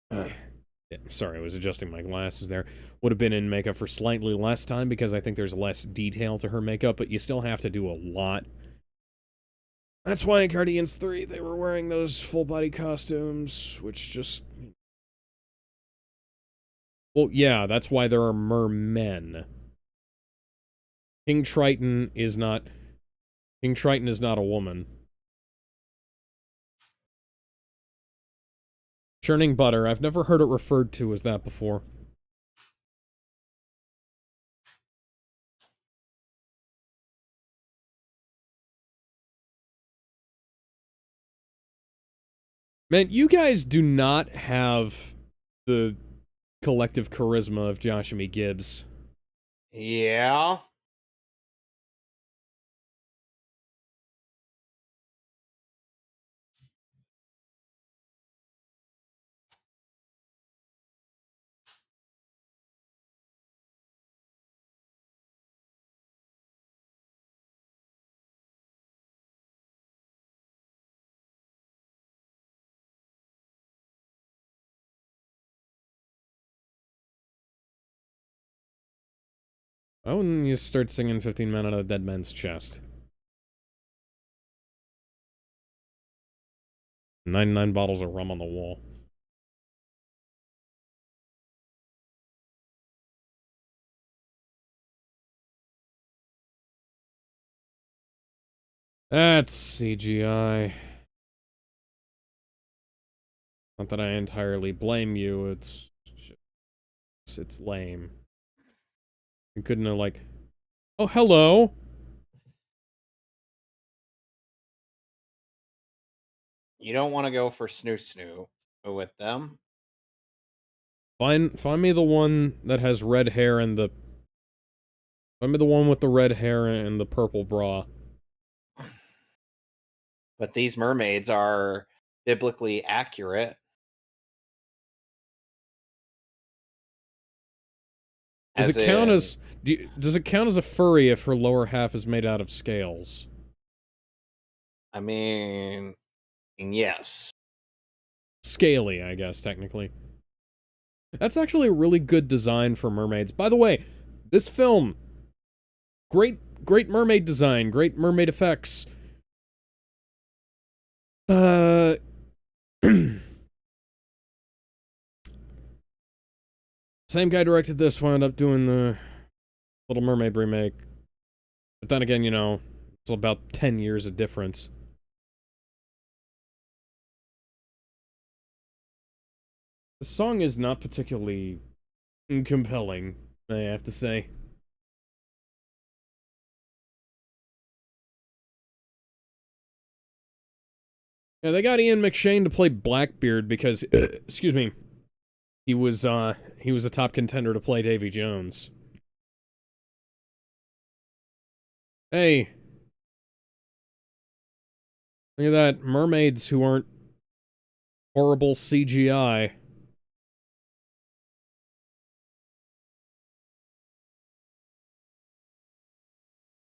yeah, sorry, I was adjusting my glasses there. Would have been in makeup for slightly less time, because I think there's less detail to her makeup, but you still have to do a lot. That's why in Guardians 3, they were wearing those full-body costumes, which just... Well, yeah, that's why there are mermen. King Triton is not a woman. Churning butter, I've never heard it referred to as that before. Man, you guys do not have the collective charisma of Joshua E. Gibbs. Yeah. Why wouldn't you start singing 15 Men out of the Dead Man's Chest? 99 bottles of rum on the wall. That's CGI. Not that I entirely blame you, it's lame. You couldn't have, like... Oh, hello! You don't want to go for snoo with them. Find me the one that has red hair and the... Find me the one with the red hair and the purple bra. But these mermaids are biblically accurate. Does it count as... does it count as a furry if her lower half is made out of scales? I mean, yes. Scaly, I guess, technically. That's actually a really good design for mermaids. By the way, this film... Great mermaid design, great mermaid effects. Same guy directed this, wound up doing the Little Mermaid remake. But then again, you know, it's about 10 years of difference. The song is not particularly compelling, I have to say. Yeah, they got Ian McShane to play Blackbeard because, excuse me, he was a top contender to play Davy Jones. Hey. Look at that, mermaids who aren't horrible CGI.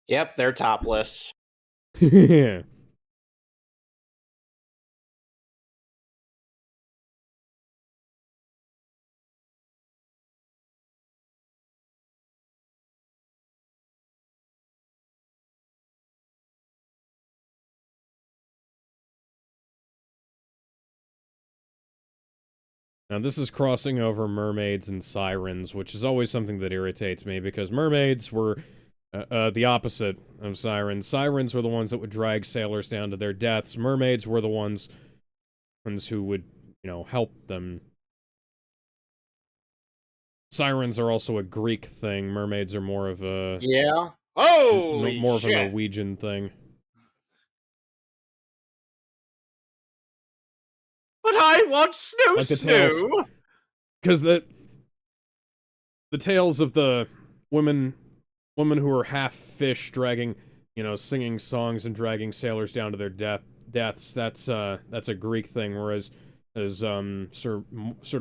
Yep, they're topless. Yeah. Now, this is crossing over mermaids and sirens, which is always something that irritates me, because mermaids were the opposite of sirens. Sirens were the ones that would drag sailors down to their deaths. Mermaids were the ones who would, help them. Sirens are also a Greek thing. Mermaids are more of a Yeah. Holy more of a shit. Norwegian thing. But I want Snoo Like the tales, Snoo. because the tales of the women who are half fish dragging, singing songs and dragging sailors down to their deaths. That's a Greek thing, whereas as sort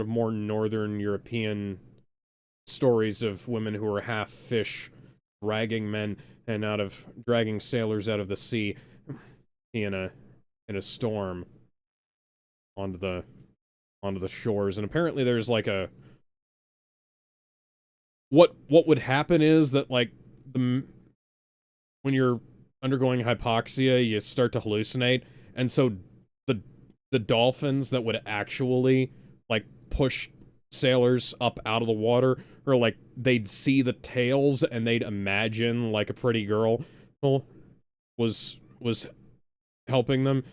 of more Northern European stories of women who are half fish dragging men and dragging sailors out of the sea in a storm onto the shores. And apparently there's like a what would happen is that, like, when you're undergoing hypoxia, you start to hallucinate, and so the dolphins that would actually, like, push sailors up out of the water, or like they'd see the tails and they'd imagine like a pretty girl was helping them,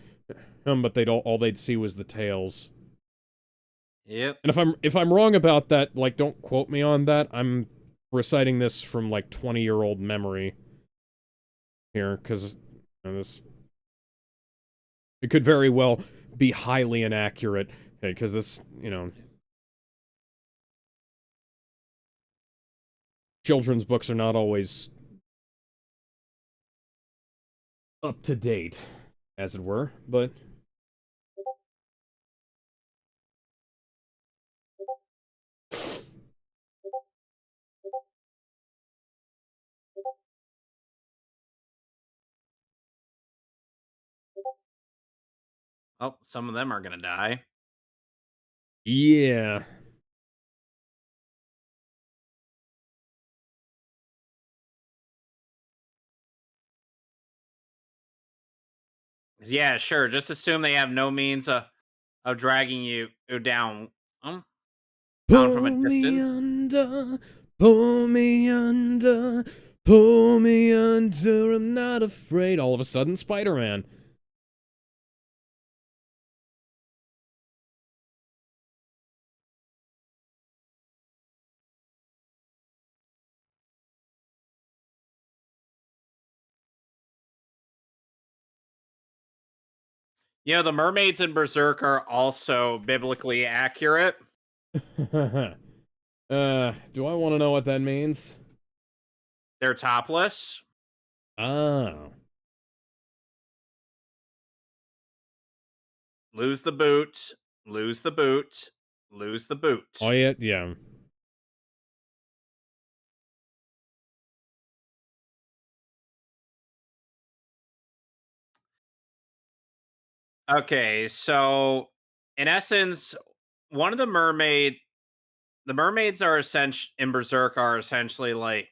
but all they'd see was the tails. Yep. And if I'm wrong about that, like, don't quote me on that. I'm reciting this from like 20-year-old memory here, because this it could very well be highly inaccurate, because this, children's books are not always up to date, as it were, but Oh, some of them are gonna die. yeah. Yeah, sure. Just assume they have no means of dragging you down. Down from a Pull me distance. under, pull me under, pull me under, I'm not afraid. All of a sudden, Spider-Man. The mermaids in Berserk are also biblically accurate. Do I want to know what that means? They're topless. Oh. Lose the boot. Lose the boot. Lose the boot. Oh, yeah, yeah. Okay, so in essence, one of the mermaids are essentially in Berserk are essentially like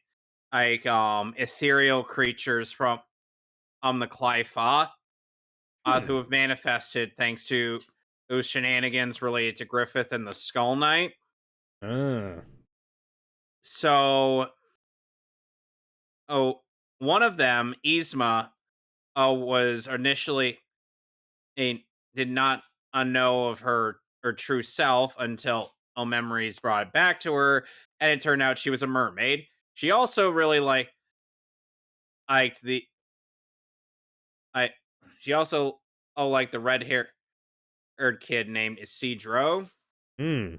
ethereal creatures from the Qliphoth, who have manifested thanks to those shenanigans related to Griffith and the Skull Knight. Ah. So, one of them, Yzma, was initially did not know of her true self until memories brought it back to her, and it turned out she was a mermaid. She also really liked the I. She also liked the red haired kid named Isidro, Hmm.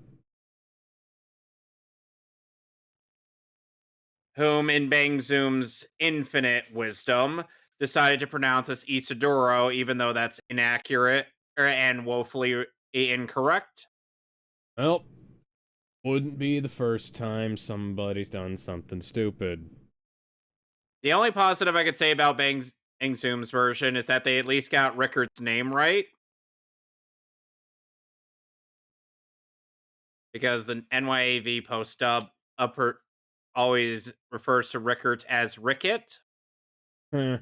whom in Bang Zoom's infinite wisdom decided to pronounce as Isidoro, even though that's inaccurate and woefully incorrect. Well, wouldn't be the first time somebody's done something stupid. The only positive I could say about Bang Zoom's version is that they at least got Rickard's name right. Because the NYAV post dub always refers to Rickard as Ricket. Heh.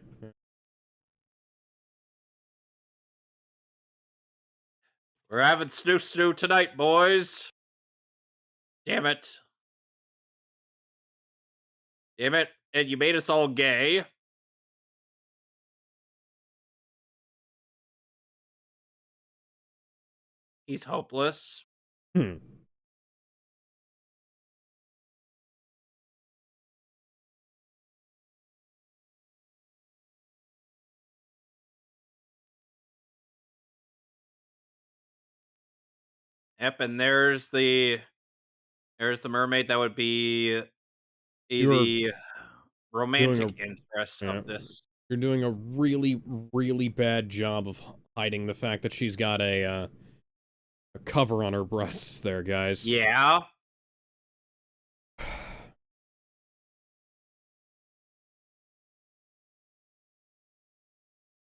We're having snoo snoo tonight, boys. Damn it. Damn it. And you made us all gay. He's hopeless. Hmm. Yep, and there's the mermaid that would be You're the doing a romantic interest yeah, of this. you're doing a really, really bad job of hiding the fact that she's got a cover on her breasts there, guys. Yeah.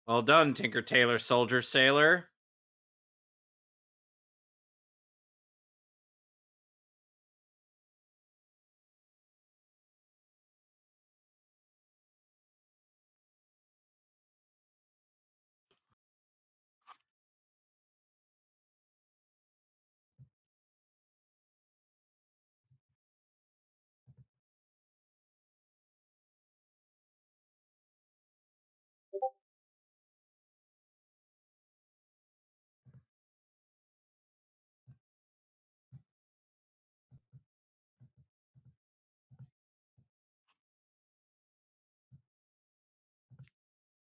Well done, Tinker Tailor Soldier Sailor.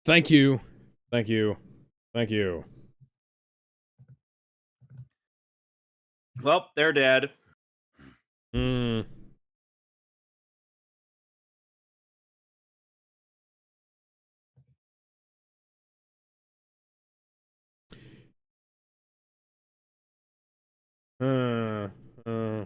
Thank you. Thank you. Thank you. Well, they're dead. Hmm. Uh, uh.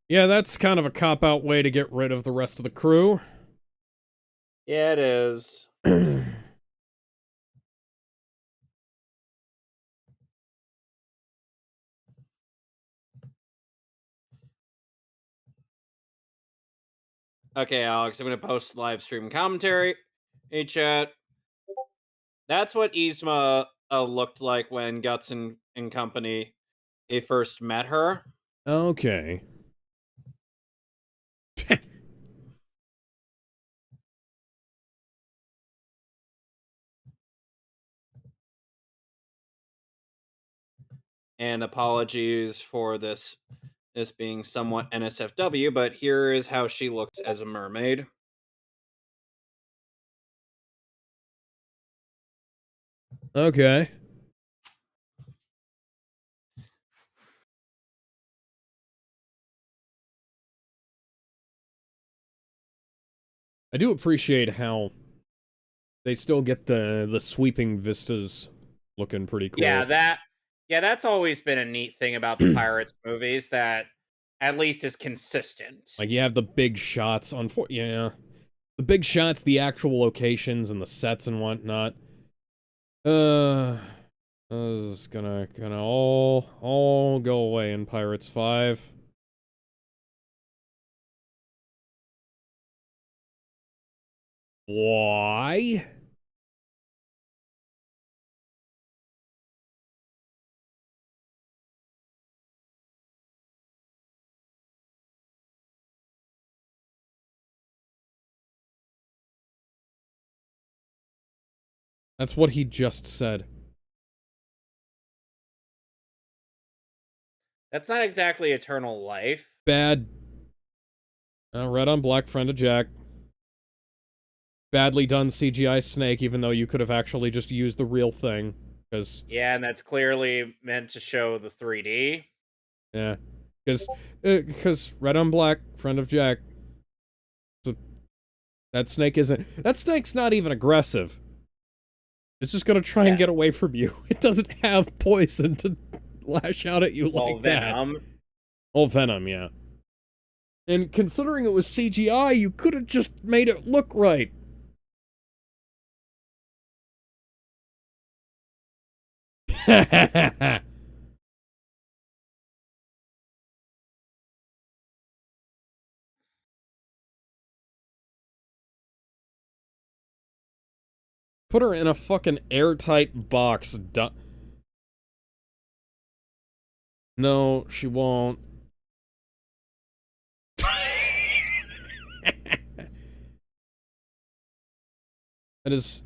Yeah, that's kind of a cop-out way to get rid of the rest of the crew. Yeah, it is. Okay, Alex, I'm gonna post live stream commentary. Hey, chat. That's what Yzma looked like when Guts and company they first met her. Okay. And apologies for this being somewhat NSFW, but here is how she looks as a mermaid. Okay. I do appreciate how they still get the sweeping vistas looking pretty cool. Yeah, that's always been a neat thing about the Pirates movies that at least is consistent. Like, you have the big shots on... Yeah. The big shots, the actual locations, and the sets and whatnot. This is gonna all go away in Pirates 5. Why? That's what he just said. That's not exactly eternal life. Bad. Red on black, friend of Jack. Badly done CGI snake, even though you could have actually just used the real thing. Because, Yeah, and that's clearly meant to show the 3D. yeah. Because red on black, friend of Jack. So that snake isn't... That snake's not even aggressive. It's just gonna try and Yeah. get away from you. It doesn't have poison to lash out at you Well, like that. Venom. Oh, Venom, yeah. And considering it was CGI, you could have just made it look right. Put her in a fucking airtight box. No, she won't. That is...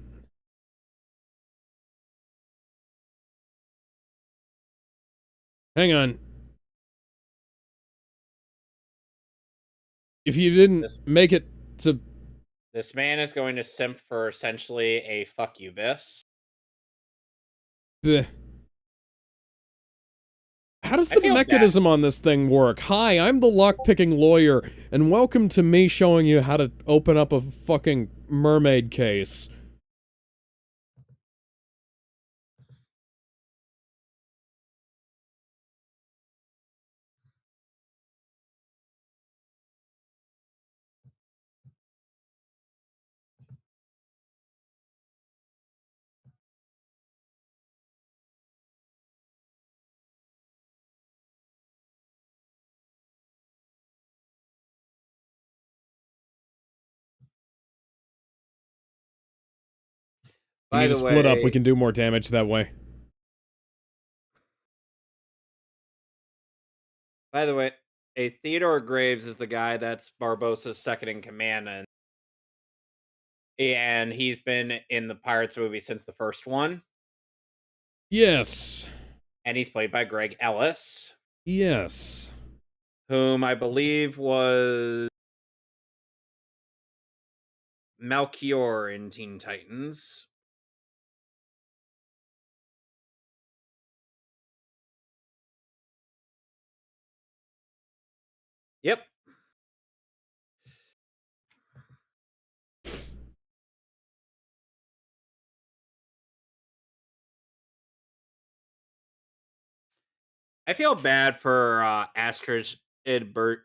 Hang on. If you didn't make it to... This man is going to simp for essentially a fuck you, bis. Bleh. How does the mechanism on this thing work? Hi, I'm the lock-picking lawyer, and welcome to me showing you how to open up a fucking mermaid case. You need to split up, we can do more damage that way. By the way, Theodore Graves is the guy that's Barbossa's second in command, and he's been in the Pirates movie since the first one. Yes. And he's played by Greg Ellis. Yes. Whom I believe was Melchior in Teen Titans. Yep. I feel bad for Astrid Birgit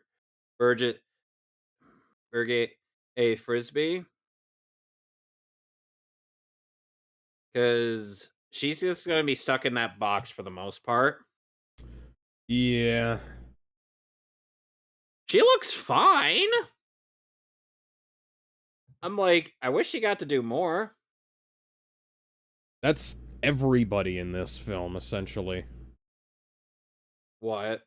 A. Frisbee. Because she's just going to be stuck in that box for the most part. Yeah. She looks fine. I'm like, I wish she got to do more. That's everybody in this film, essentially. What?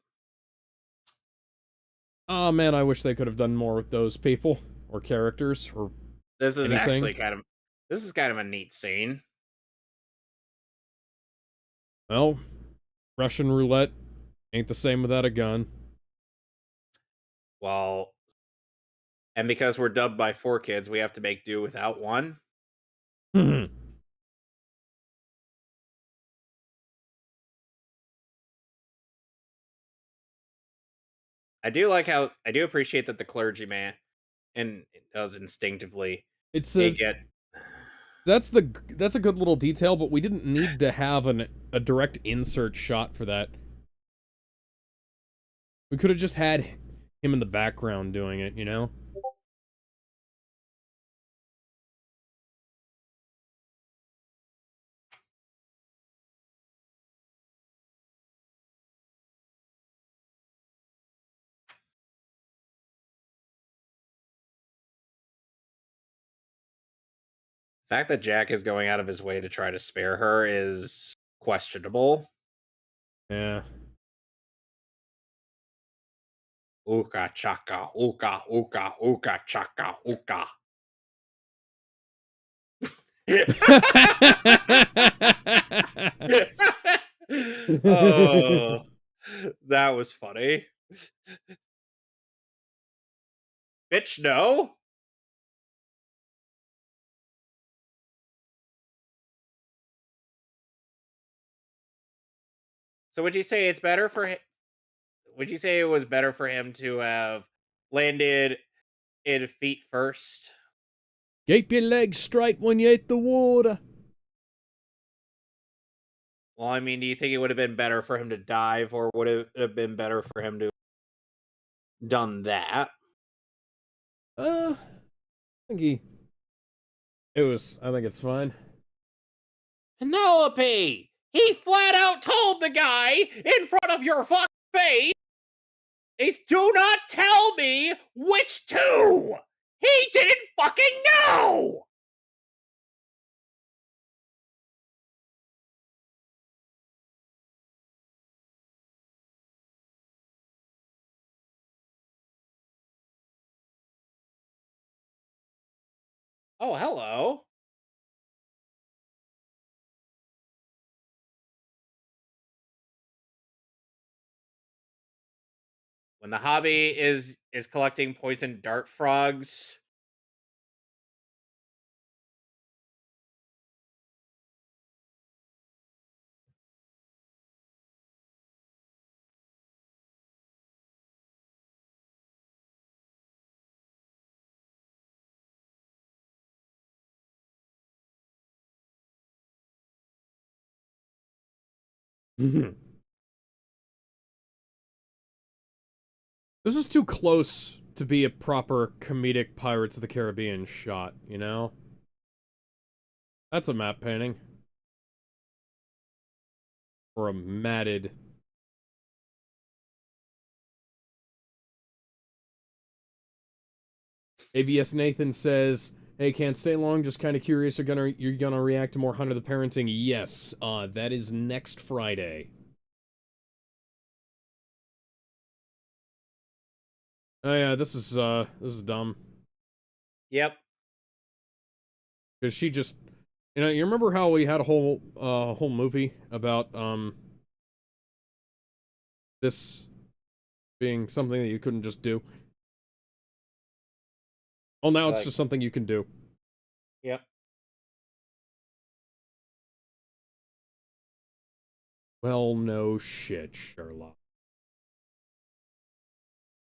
Oh man, I wish they could have done more with those people, or characters, or This is anything. actually kind of a neat scene. Well, Russian roulette ain't the same without a gun. Well, and because we're dubbed by 4 kids, we have to make do without one. I do appreciate that the clergyman and it does instinctively It's that's a good little detail, but we didn't need to have a direct insert shot for that. We could have just had him in the background doing it, you know? The fact that Jack is going out of his way to try to spare her is questionable. Yeah. Ooka chaka, ooka, ooka, ooka chaka, ooka. Oh, that was funny. Bitch, no. So would you say it's better for him? Would you say it was better for him to have landed in feet first? Keep your legs straight when you hit the water. Well, I mean, do you think it would have been better for him to dive, or would it have been better for him to have done that? I think I think it's fine. Penelope! He flat out told the guy in front of your fucking face, is do not tell me which two! He didn't fucking know! Oh, hello. When the hobby is collecting poison dart frogs. This is too close to be a proper comedic Pirates of the Caribbean shot, you know? That's a map painting. Or a matted. AVS Nathan says, "Hey, can't stay long. Just kind of curious. You're gonna react to more Hunter the Parenting?" Yes. That is next Friday. Oh yeah, this is dumb. Yep. Because she just, you remember how we had a whole movie about this being something that you couldn't just do. Oh, now it's just something you can do. Yep. Well, no shit, Sherlock.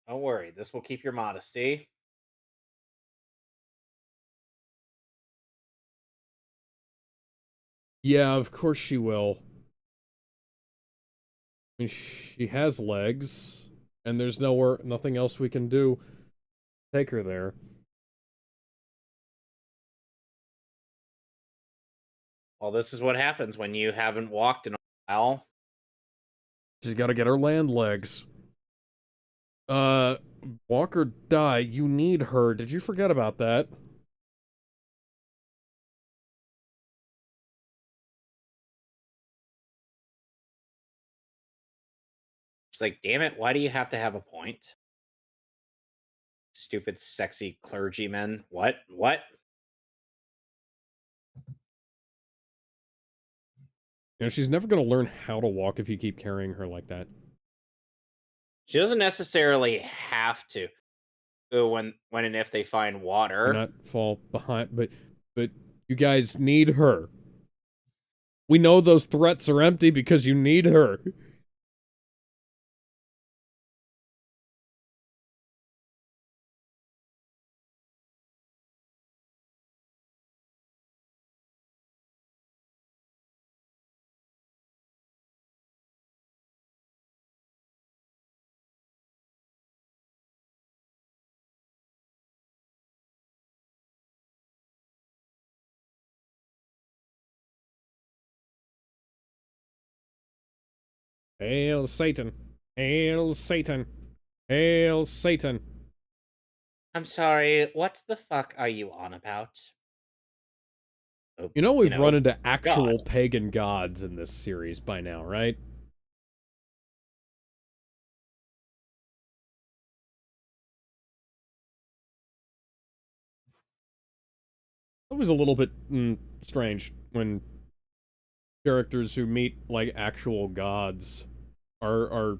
Don't worry, this will keep your modesty. Yeah, of course she will. I mean, she has legs, and there's nothing else we can do. Take her there. Well, this is what happens when you haven't walked in a while. She's got to get her land legs. Walk or die. You need her. Did you forget about that? It's like, damn it, why do you have to have a point? Stupid, sexy clergymen. What? What? She's never going to learn how to walk if you keep carrying her like that. She doesn't necessarily have to. When and if they find water. Or not fall behind, but you guys need her. We know those threats are empty because you need her. Hail Satan. Hail Satan. Hail Satan. I'm sorry, what the fuck are you on about? Oh, You know we've run into God. actual pagan gods in this series by now, right? It was a little bit strange when characters who meet like actual gods are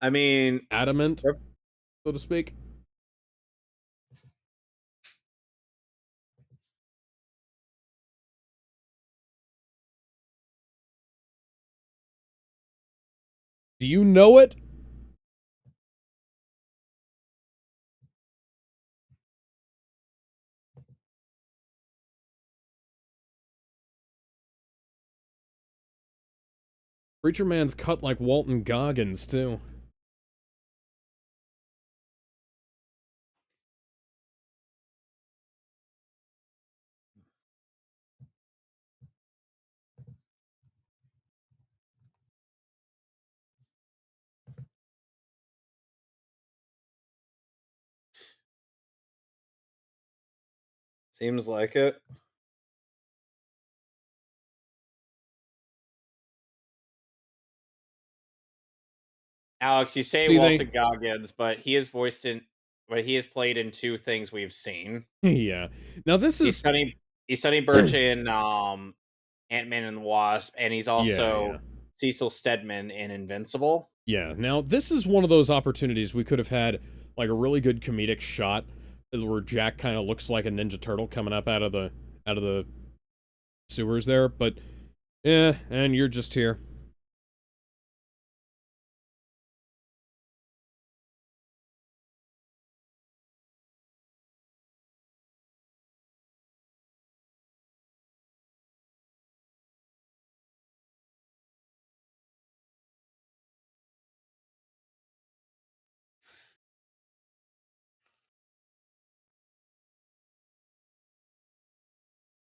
I mean, adamant, so to speak. Do you know it? Preacher Man's cut like Walton Goggins, too. seems like it. Alex, you say See, Walton Goggins, but he is voiced in but he has played in 2 things we've seen. Yeah. Now this He's is Sonny Burch in, Ant-Man and the Wasp, and he's yeah, yeah. also Cecil Stedman in Invincible. Yeah. Now this is one of those opportunities we could have had like a really good comedic shot where Jack kind of looks like a Ninja Turtle coming up out of the sewers there, but yeah, and you're just here.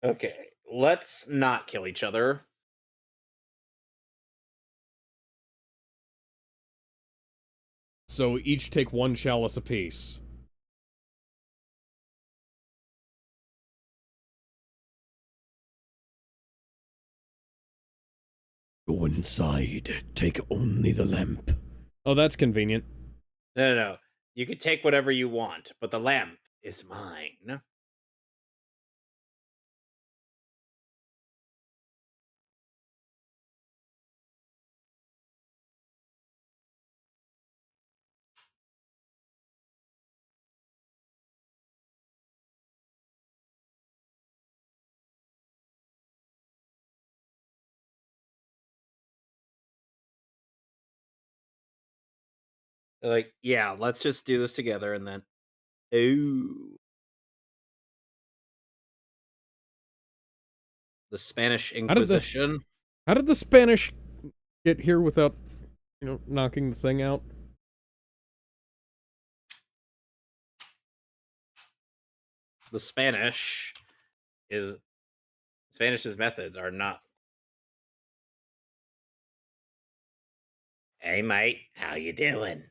Okay, let's not kill each other. So each take one chalice apiece. Go inside. Take only the lamp. Oh, that's convenient. No, no, no. You can take whatever you want, but the lamp is mine. They're like, yeah, let's just do this together, and then, ooh, the Spanish How did the Inquisition. how did the Spanish get here without, knocking the thing out? The is Spanish's methods are not. Hey, mate, how you doing?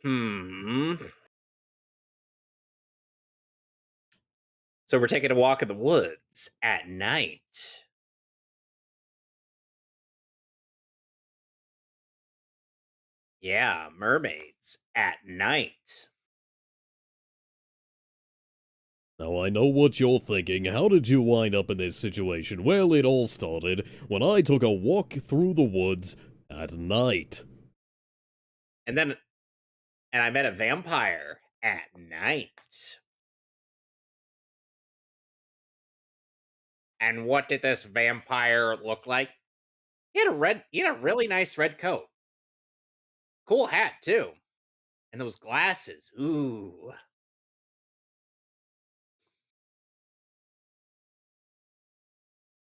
Hmm. So we're taking a walk in the woods at night. Yeah, mermaids at night. Now I know what you're thinking. How did you wind up in this situation? Well, it all started when I took a walk through the woods at night. And then, and I met a vampire at night. And what did this vampire look like? He had a really nice red coat. Cool hat too. And those glasses. Ooh.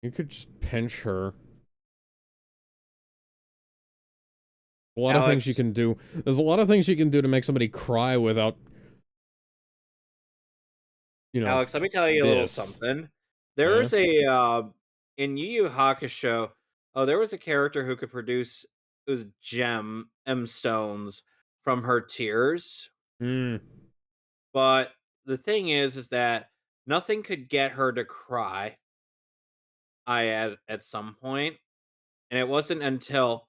You could just pinch her. A lot of things you Alex, can do. There's a lot of things you can do to make somebody cry without, you know, Alex, let me tell you a little this. something. Yeah? There's a in Yu Yu Hakusho. Oh, there was a character who could produce those M stones from her tears. Hmm. But the thing is that nothing could get her to cry. At some point, and it wasn't until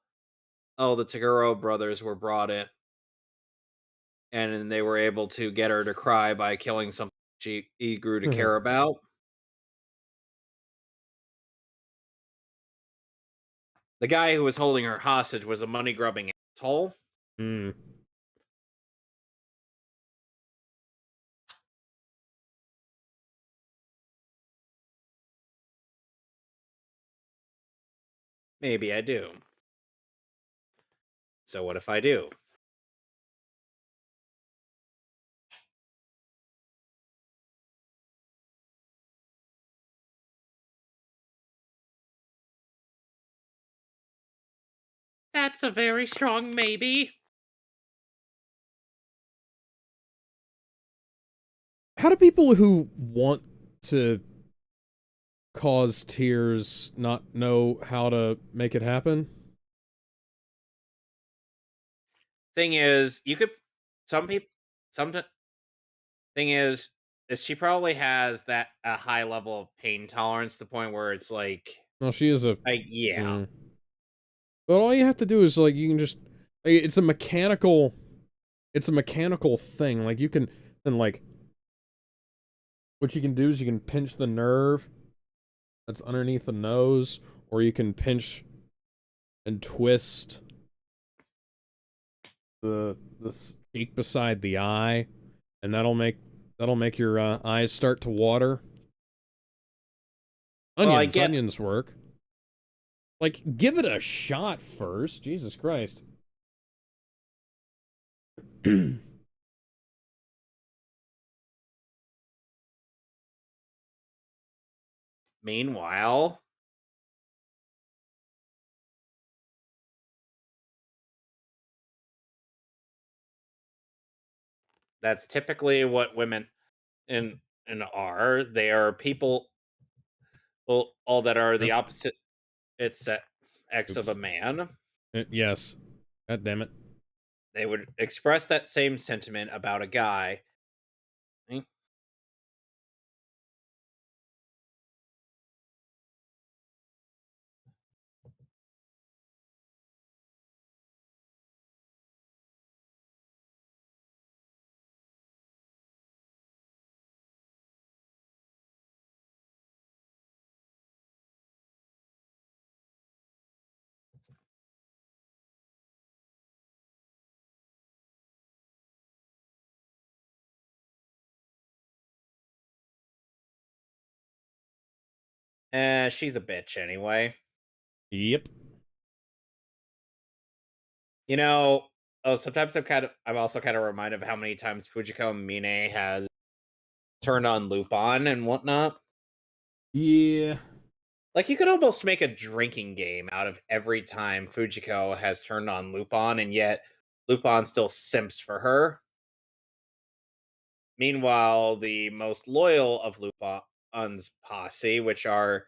the Taguro brothers were brought in, and then they were able to get her to cry by killing something he grew to care about. The guy who was holding her hostage was a money grubbing asshole. Hmm. Maybe I do. So what if I do? That's a very strong maybe. How do people who want to cause tears not know how to make it happen? Thing is, you could some people some thing is she probably has that a high level of pain tolerance to the point where it's Well, she is a... like yeah. Mm. But all you have to do is, like, you can just... It's a mechanical... It's a mechanical thing. Like, you can... Then, like... What you can do is you can pinch the nerve that's underneath the nose, or you can pinch and twist the cheek beside the eye, and that'll make your eyes start to water. Well, I Onions, get onions work. Like, give it a shot first. Jesus Christ. meanwhile, that's typically what women in are. They are people well, all that are the Yep. opposite it's X of Oops. a man. Yes. God damn it. They would express that same sentiment about a guy. Eh, she's a bitch anyway. Yep. You know, sometimes I'm also kind of reminded of how many times Fujiko Mine has turned on Lupin and whatnot. Yeah. Like you could almost make a drinking game out of every time Fujiko has turned on Lupin, and yet Lupin still simps for her. Meanwhile, the most loyal of Lupin's posse, which are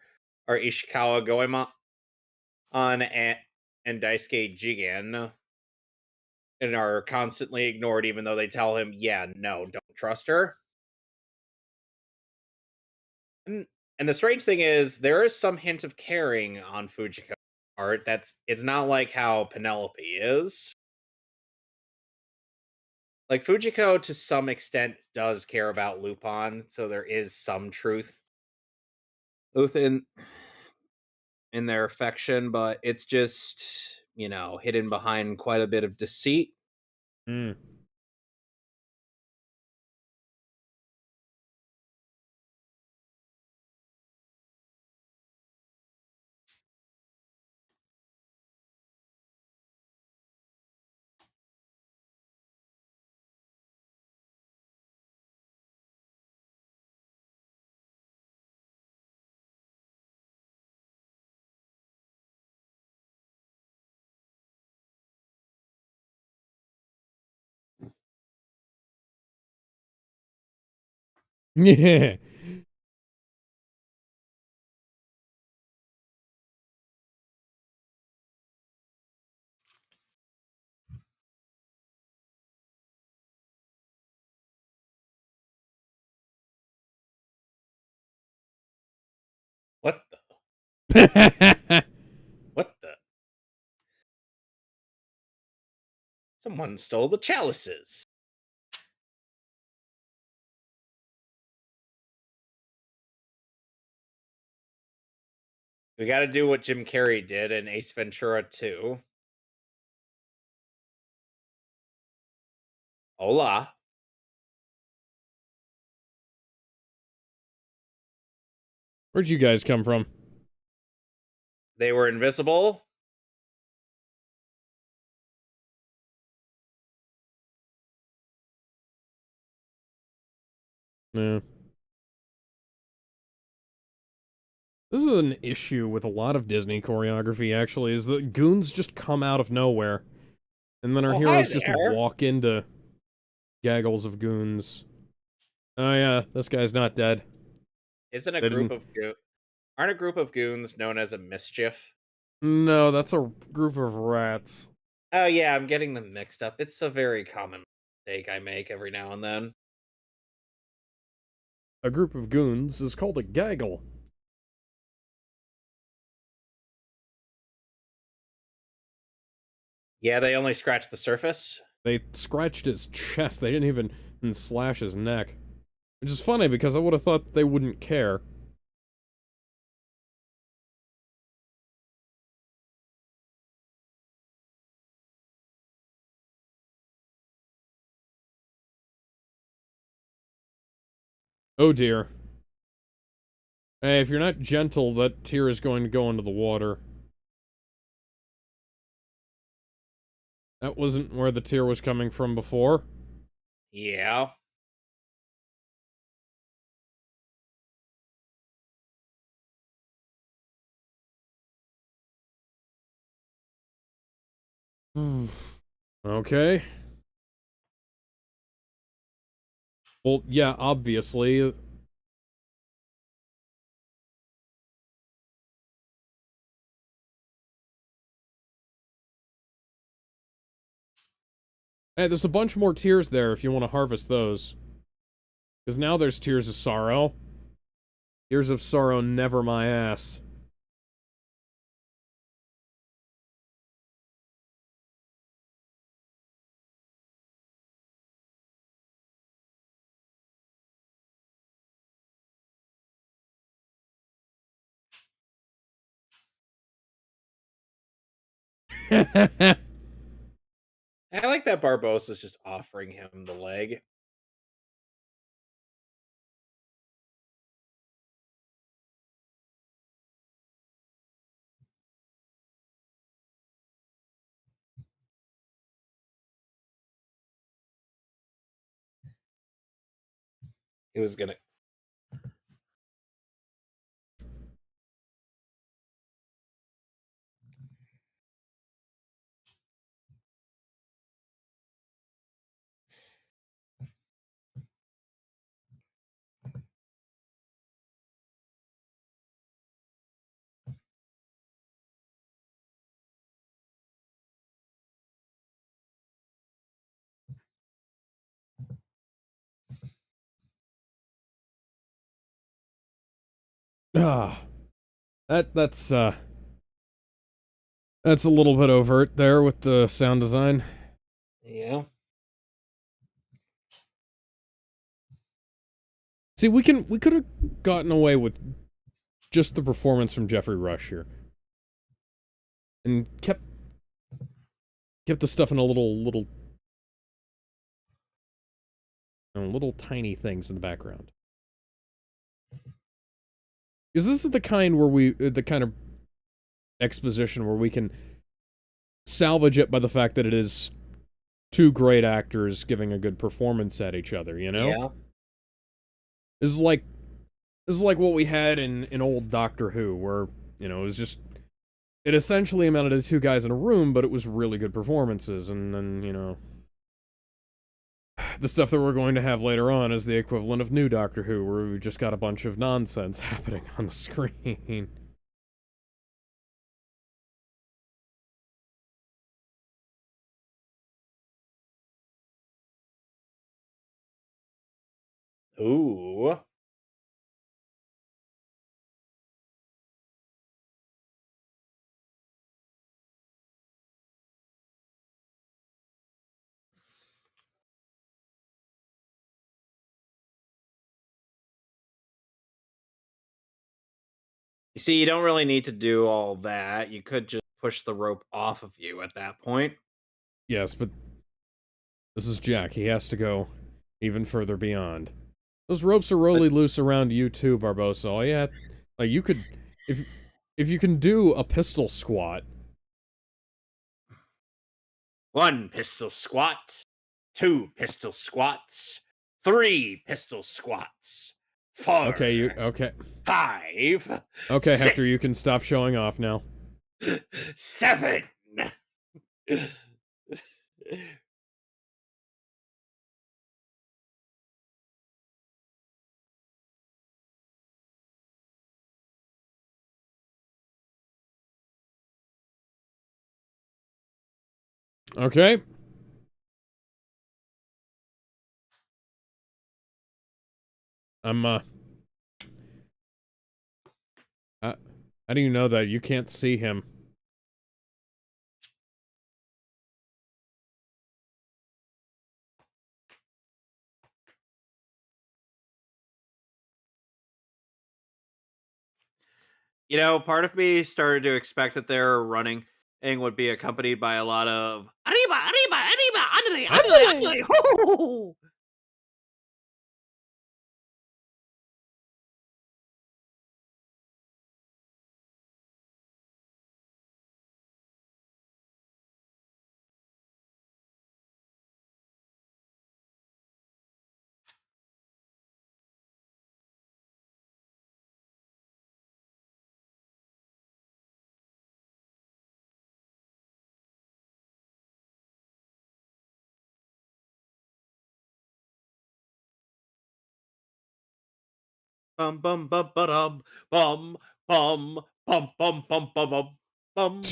Ishikawa Goemon and Daisuke Jigen, and are constantly ignored, even though they tell him, "Yeah, no, don't trust her." And, and the strange thing is, there is some hint of caring on Fujiko's part. It's not like how Penelope is. Like Fujiko, to some extent, does care about Lupin, so there is some truth within in their affection, but it's just hidden behind quite a bit of deceit. Mm. Yeah. What the? What the? Someone stole the chalices. We got to do what Jim Carrey did in Ace Ventura 2. Hola. Where'd you guys come from? They were invisible. Yeah. This is an issue with a lot of Disney choreography, actually, is that goons just come out of nowhere. And then our Oh, hi heroes just there. walk into gaggles of goons. Oh yeah, this guy's not dead. Isn't a They group didn't... of aren't a group of goons known as a mischief? No, that's a group of rats. Oh yeah, I'm getting them mixed up. It's a very common mistake I make every now and then. A group of goons is called a gaggle. Yeah, they only scratch the surface. They scratched his chest, they didn't even slash his neck. Which is funny, because I would have thought they wouldn't care. Oh dear. Hey, if you're not gentle, that tear is going to go into the water. That wasn't where the tear was coming from before. Yeah. Okay. Well, yeah, obviously. Hey, there's a bunch more tears there if you want to harvest those. Because now there's tears of sorrow. Tears of sorrow, never my ass. I like that Barbossa's just offering him the leg. He was gonna. Ah. That's a little bit overt there with the sound design. Yeah. See, we could have gotten away with just the performance from Jeffrey Rush here. And kept the stuff in a little tiny things in the background. Because this is the kind where the kind of exposition where we can salvage it by the fact that it is two great actors giving a good performance at each other, you know? Yeah. This is like what we had in old Doctor Who, where, you know, it essentially amounted to two guys in a room, but it was really good performances, and then, you know, the stuff that we're going to have later on is the equivalent of new Doctor Who, where we've just got a bunch of nonsense happening on the screen. Ooh. You see, you don't really need to do all that. You could just push the rope off of you at that point. Yes, but this is Jack. He has to go even further beyond. Those ropes are really loose around you too, Barbosa. All you had, like, you could, if you can do a pistol squat. 1 pistol squat, 2 pistol squats, 3 pistol squats, 4, Okay. 5, Okay, 6, Hector, you can stop showing off now. 7. Okay. I'm how do you know that? You can't see him. You know, part of me started to expect that their running would be accompanied by a lot of arriba, arriba, arriba, andale, andale, Andale! andale, hoo. Bum bum bum ba-dum, bum bum bum bum bum bum bum bum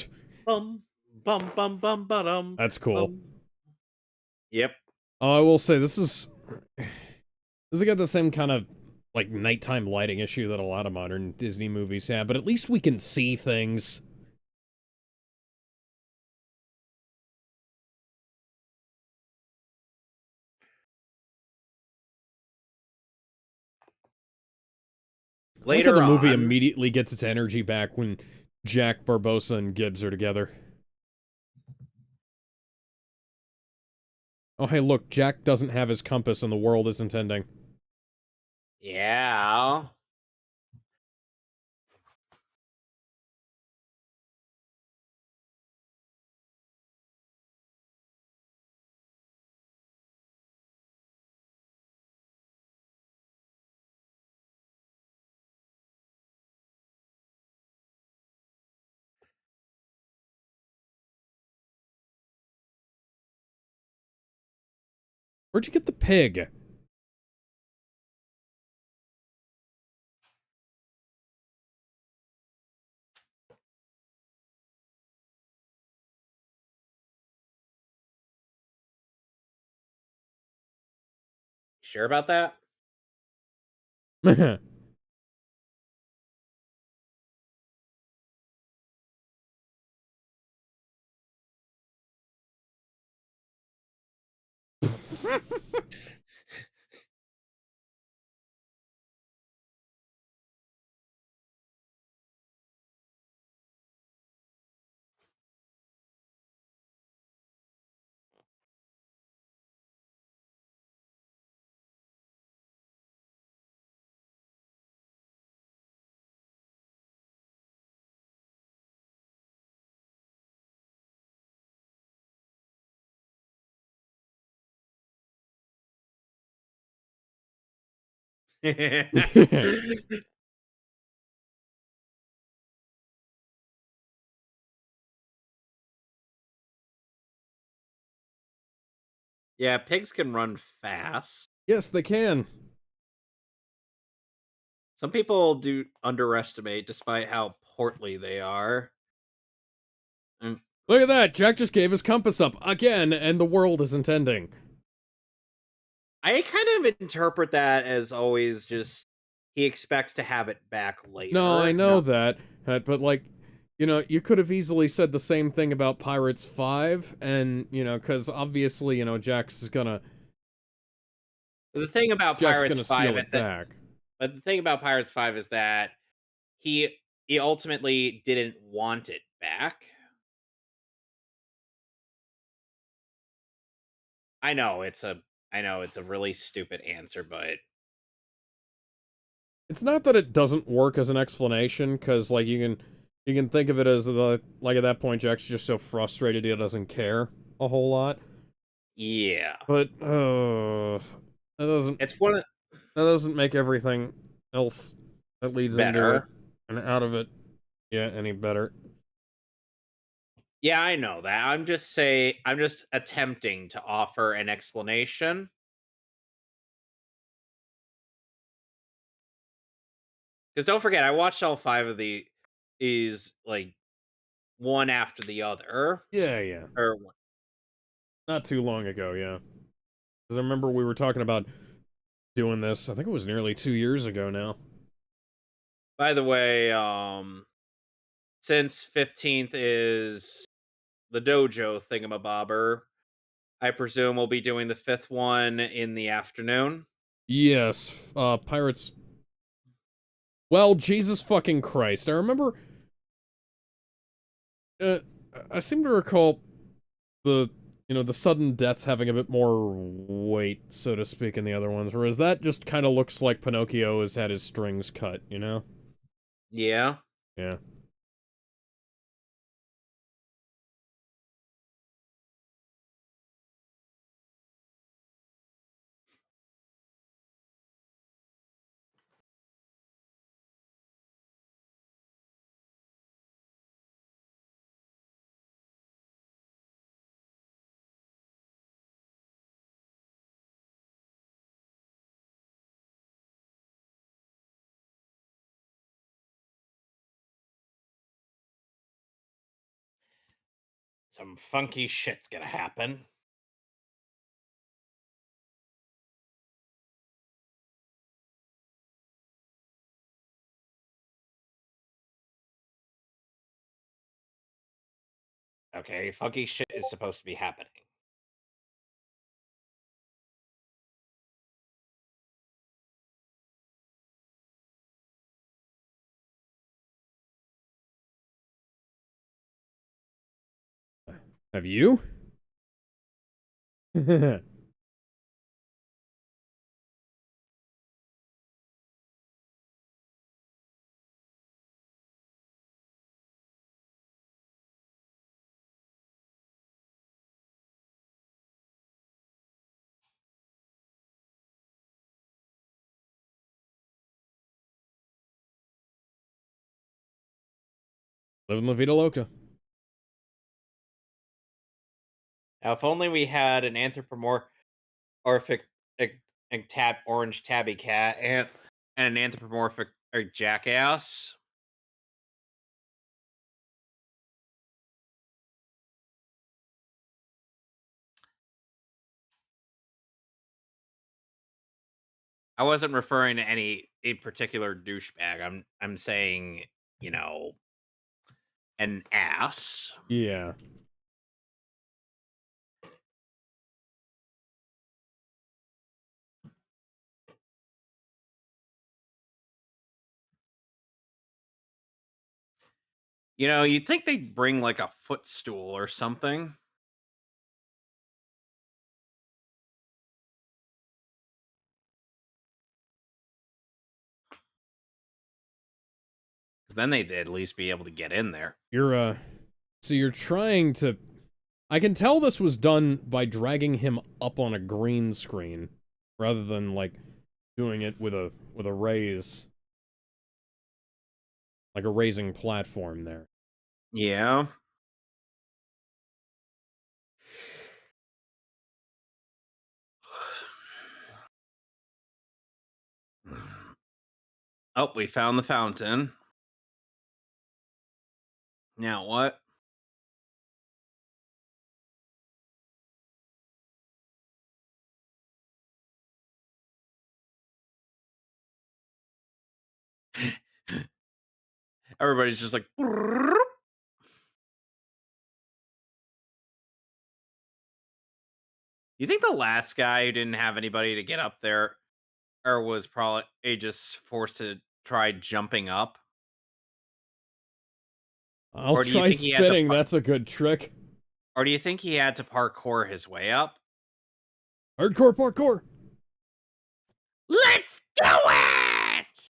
bum bum bum bum ba-dum, That's cool. bum. Yep. I will say this is got the same kind of like nighttime lighting issue that a lot of modern Disney movies have, but at least we can see things. I like how Later the movie on, immediately gets its energy back when Jack, Barbossa, and Gibbs are together. Oh, hey, look, Jack doesn't have his compass and the world isn't ending. yeah. Where'd you get the pig? Sure about that? Yeah, pigs can run fast. Yes, they can. Some people do underestimate despite how portly they are. And Look at that! Jack just gave his compass up again, and the world isn't ending. I kind of interpret that as always just he expects to have it back later. No, I know that, but like, you know, you could have easily said the same thing about Pirates 5, and, you know, because obviously, you know, Jack's gonna The thing about Jack's Pirates gonna 5 steal it back. but the thing about Pirates 5 is that he ultimately didn't want it back. I know it's a really stupid answer, but It's not that it doesn't work as an explanation, because, like, you can You can think of it as like at that point, Jack's just so frustrated he doesn't care a whole lot. Yeah. But that doesn't It's one of that doesn't make everything else that leads into it better. and out of it any better. Yeah, I know that. I'm just attempting to offer an explanation. Because don't forget, I watched all 5 of these like one after the other. Yeah. Or Not too long ago, yeah. Because I remember we were talking about doing this. I think it was nearly 2 years ago now. by the way, since 15th is the dojo thingamabobber, I presume we'll be doing the 5th one in the afternoon. Yes, Pirates. Well, Jesus fucking Christ. I remember. I seem to recall the sudden deaths having a bit more weight, so to speak, in the other ones, whereas that just kind of looks like Pinocchio has had his strings cut, you know? Yeah. Yeah. Some funky shit's gonna happen. Okay, funky shit is supposed to be happening. Have you? Living La Vida Loca. Now, if only we had an anthropomorphic orange tabby cat and an anthropomorphic jackass. I wasn't referring to any a particular douchebag. I'm saying, you know, an ass. Yeah. You know, you'd think they'd bring like a footstool or something. Because then they'd at least be able to get in there. So you're trying to. I can tell this was done by dragging him up on a green screen, rather than, like, doing it with a raise. Like a raising platform there. Yeah. Oh, we found the fountain. Now what? Everybody's just like. You think the last guy who didn't have anybody to get up there, or was probably just forced to try jumping up? I'll Or do you try think he had to? spinning, that's a good trick. Or do you think he had to parkour his way up? Hardcore parkour! Let's do it!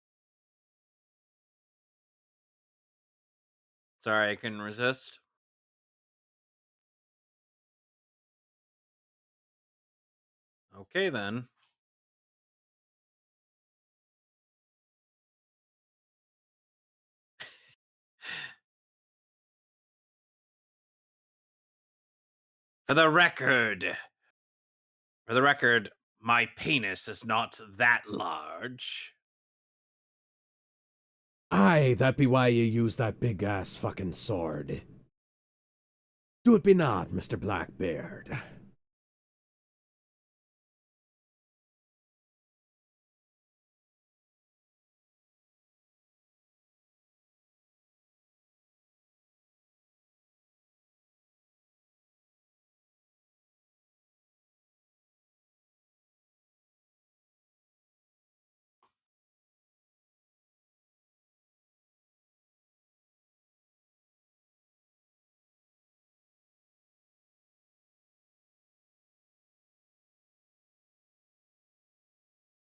Sorry, I couldn't resist. Okay, then. For the record, for the record, my penis is not that large. Aye, that be why you use that big ass fucking sword. Do it be not, Mr. Blackbeard.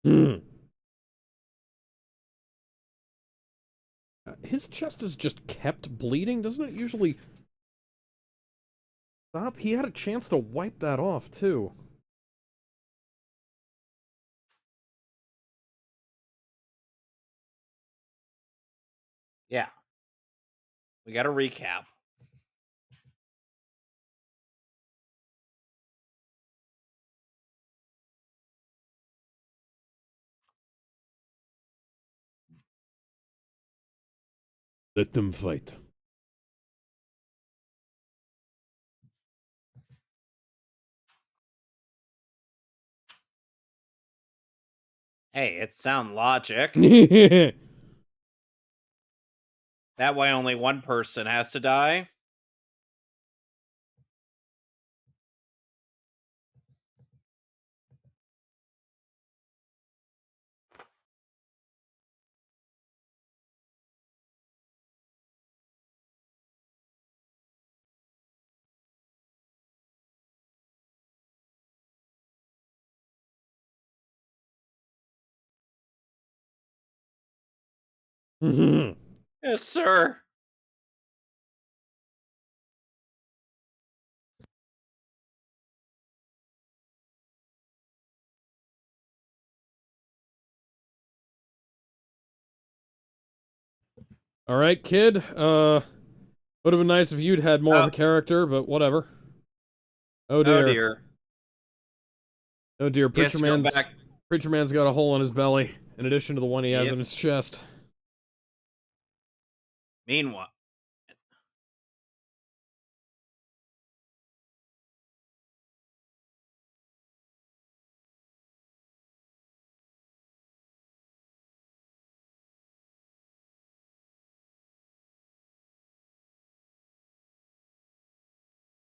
Hmm. His chest is just kept bleeding? Doesn't it usually stop? He had a chance to wipe that off, too. Yeah. We got to recap. Let them fight. Hey, it's sound logic. That way only one person has to die. Yes, sir. Alright, kid. Would have been nice if you'd had more of a character, but whatever. Oh Oh dear. dear. Oh dear, He has to go back. Preacher Man's got a hole in his belly, in addition to the one he has Yep. in his chest. Meanwhile,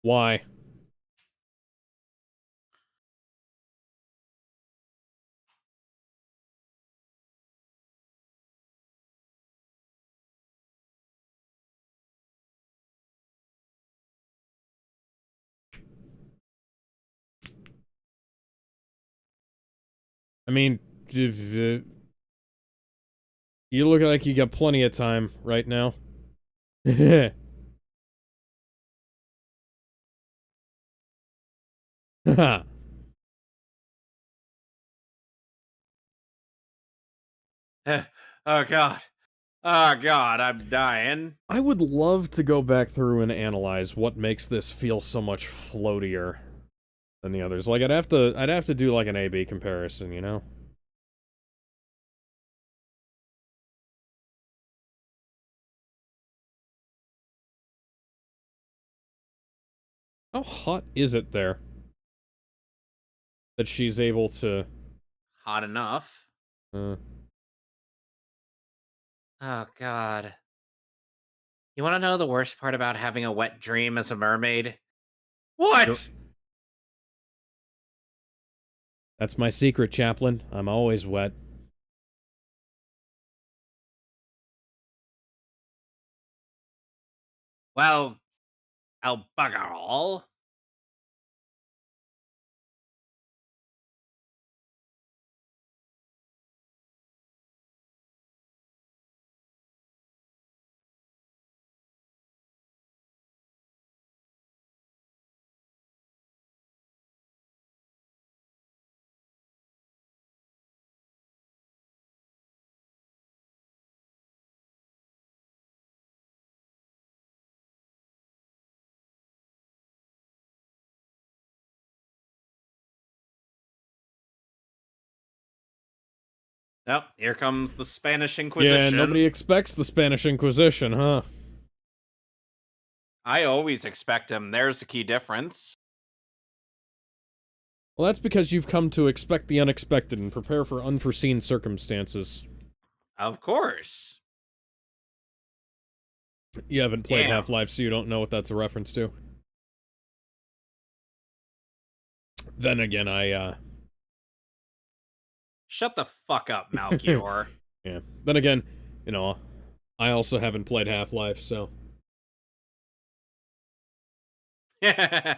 Why? I mean, you look like you got plenty of time right now. Haha. oh god, oh god, I'm dying. I would love to go back through and analyze what makes this feel so much floatier than the others. Like, I'd have to do like an A/B comparison, you know? How hot is it there that she's able to? Hot enough. Uh, Oh god. You want to know the worst part about having a wet dream as a mermaid? What? that's my secret, Chaplain. I'm always wet. Well, I'll bugger all. Oh, here comes the Spanish Yeah, Inquisition. nobody expects the Spanish Inquisition, huh? I always expect him. There's the key difference. Well, that's because you've come to expect the unexpected and prepare for unforeseen circumstances. Of course. You haven't played Damn. Half-Life, so you don't know what that's a reference to. Then again, Shut the fuck up, Malchior. yeah. Then again, you know, I also haven't played Half-Life, so... I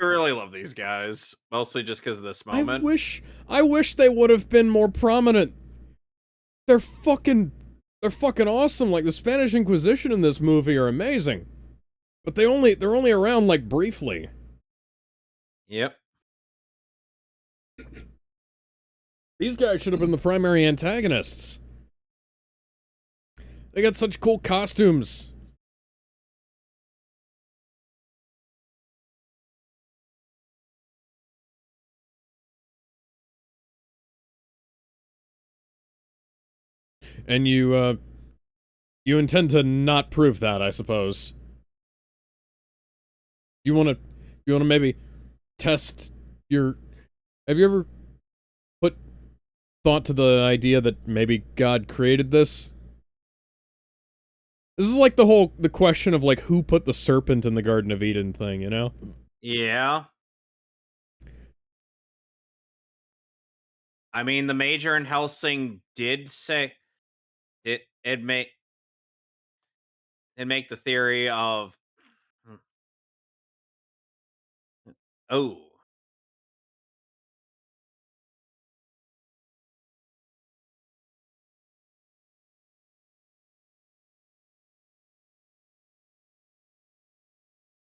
really love these guys. Mostly just because of this moment. I wish they would have been more prominent. They're fucking awesome. Like, the Spanish Inquisition in this movie are amazing. But they're only around, like, briefly. Yep. These guys should have been the primary antagonists. They got such cool costumes. And you intend to not prove that, I suppose. You wanna maybe test your... Have you ever put thought to the idea that maybe God created this? This is like the question of, like, who put the serpent in the Garden of Eden thing, you know? Yeah. I mean, the Major in Helsing did say it make the theory of oh.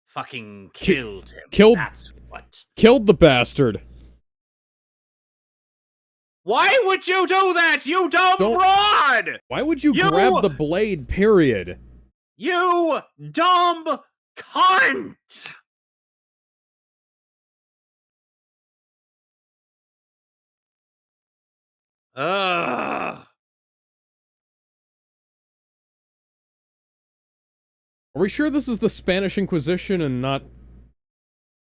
Fucking killed him. That's what. Killed the bastard. Why would you do that, you dumb broad? Why would you grab the blade, period? You dumb cunt! Ugh. Are we sure this is the Spanish Inquisition and not,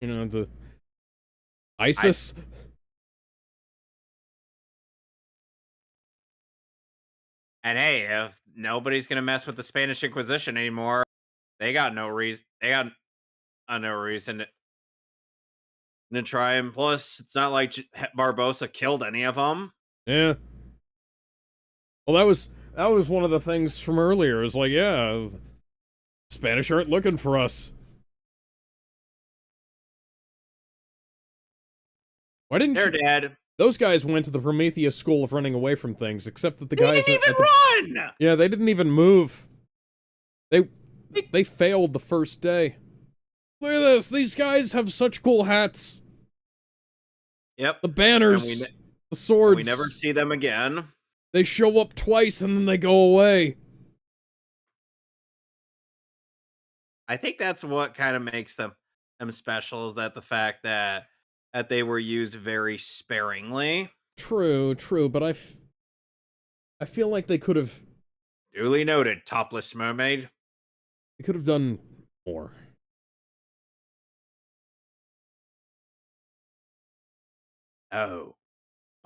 you know, the ISIS? And hey, if nobody's gonna mess with the Spanish Inquisition anymore, they got no reason. They got no reason to try. And plus, it's not like Barbosa killed any of them. Yeah. Well, that was one of the things from earlier. It was like, yeah, Spanish aren't looking for us. Why didn't They're dead. Those guys went to the Prometheus school of running away from things, except that the They guys didn't even run. Yeah, they didn't even move. They failed the first day. Look at this. These guys have such cool hats. Yep. The banners, the swords. We never see them again. They show up twice and then they go away. I think that's what kind of makes them special, is that the fact that they were used very sparingly. True, but I feel like they could have... Duly noted, topless mermaid. They could have done more. Oh,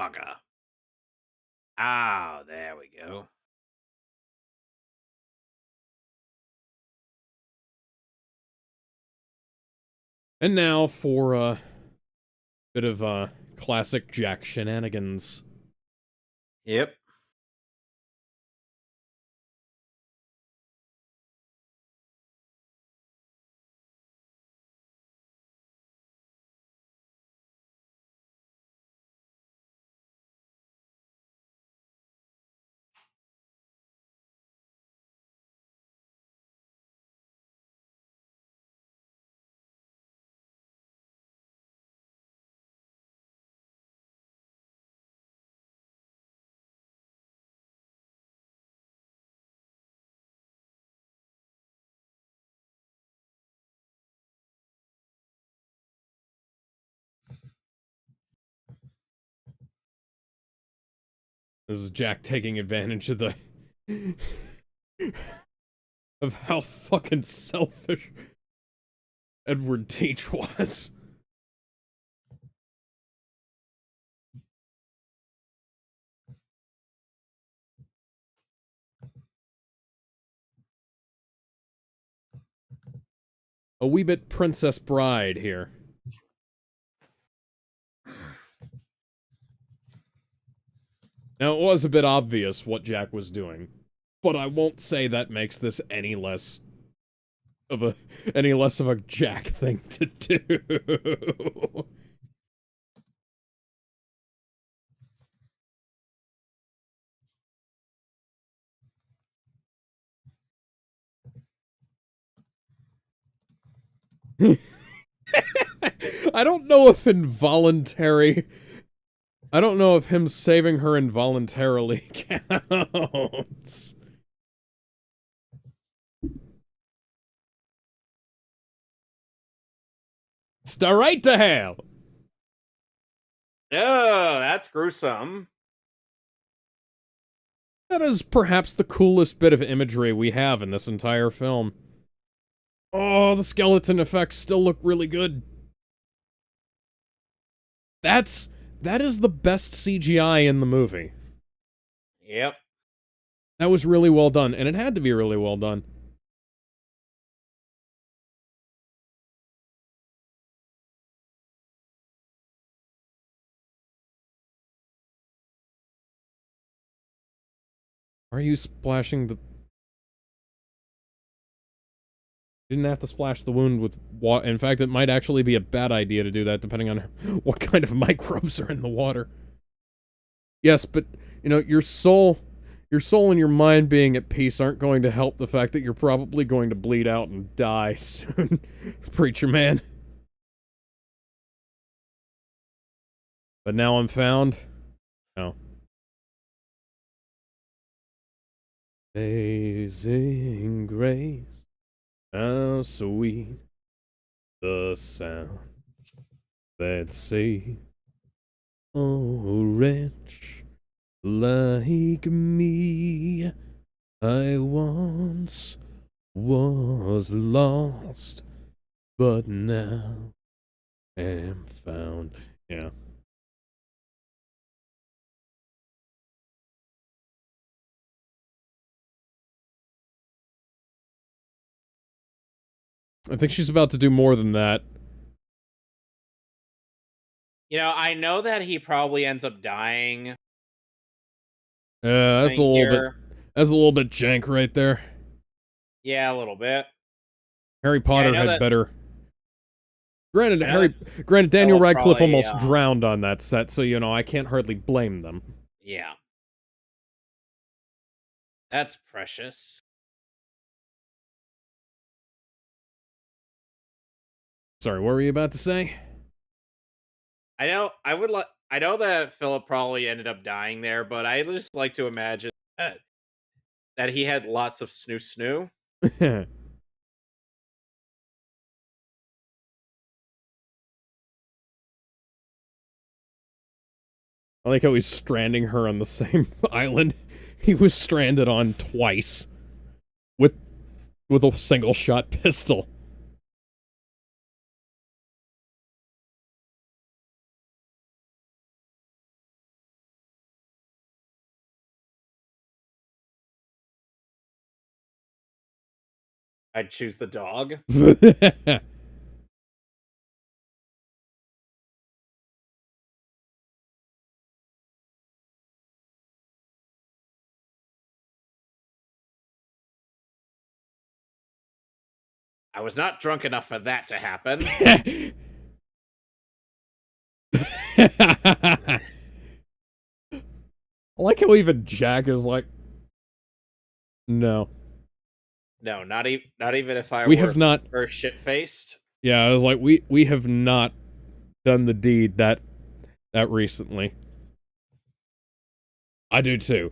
bugger. Ah, there we go. And now for a bit of classic Jack shenanigans. Yep. This is Jack taking advantage of the... of how fucking selfish Edward Teach was. A wee bit Princess Bride here. Now, it was a bit obvious what Jack was doing, but I won't say that makes this any less of a Jack thing to do. I don't know if him saving her involuntarily counts. Straight to hell. Oh, that's gruesome. That is perhaps the coolest bit of imagery we have in this entire film. Oh, the skeleton effects still look really good. That is the best CGI in the movie. Yep. That was really well done, and it had to be really well done. Are you splashing the... Didn't have to splash the wound with water. In fact, it might actually be a bad idea to do that, depending on what kind of microbes are in the water. Yes, but, you know, your soul and your mind being at peace aren't going to help the fact that you're probably going to bleed out and die soon, preacher man. But now I'm found? No. Amazing grace, how sweet the sound that saved a wretch like me. I once was lost, but now am found. Yeah. I think she's about to do more than that. You know, I know that he probably ends up dying. Yeah, that's a little bit jank right there. Yeah, a little bit. Harry Potter had better. Granted, Daniel Radcliffe almost drowned on that set, so you know I can't hardly blame them. Yeah, that's precious. Sorry, what were you about to say? I know that Philip probably ended up dying there, but I just like to imagine that he had lots of snoo. I like how he's stranding her on the same island he was stranded on twice. With a single-shot pistol. I'd choose the dog. I was not drunk enough for that to happen. I like how even Jack is like, no. No, not even if I were shit-faced. Yeah, I was like, we have not done the deed that recently. I do too.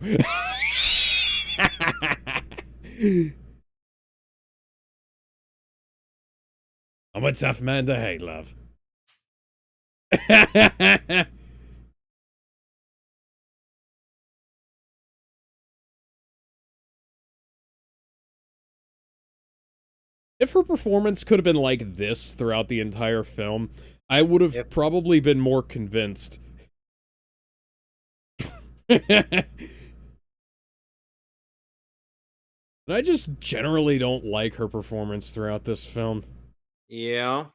I'm a tough man to hate, love. If her performance could have been like this throughout the entire film, I would have probably been more convinced. And I just generally don't like her performance throughout this film. Yeah.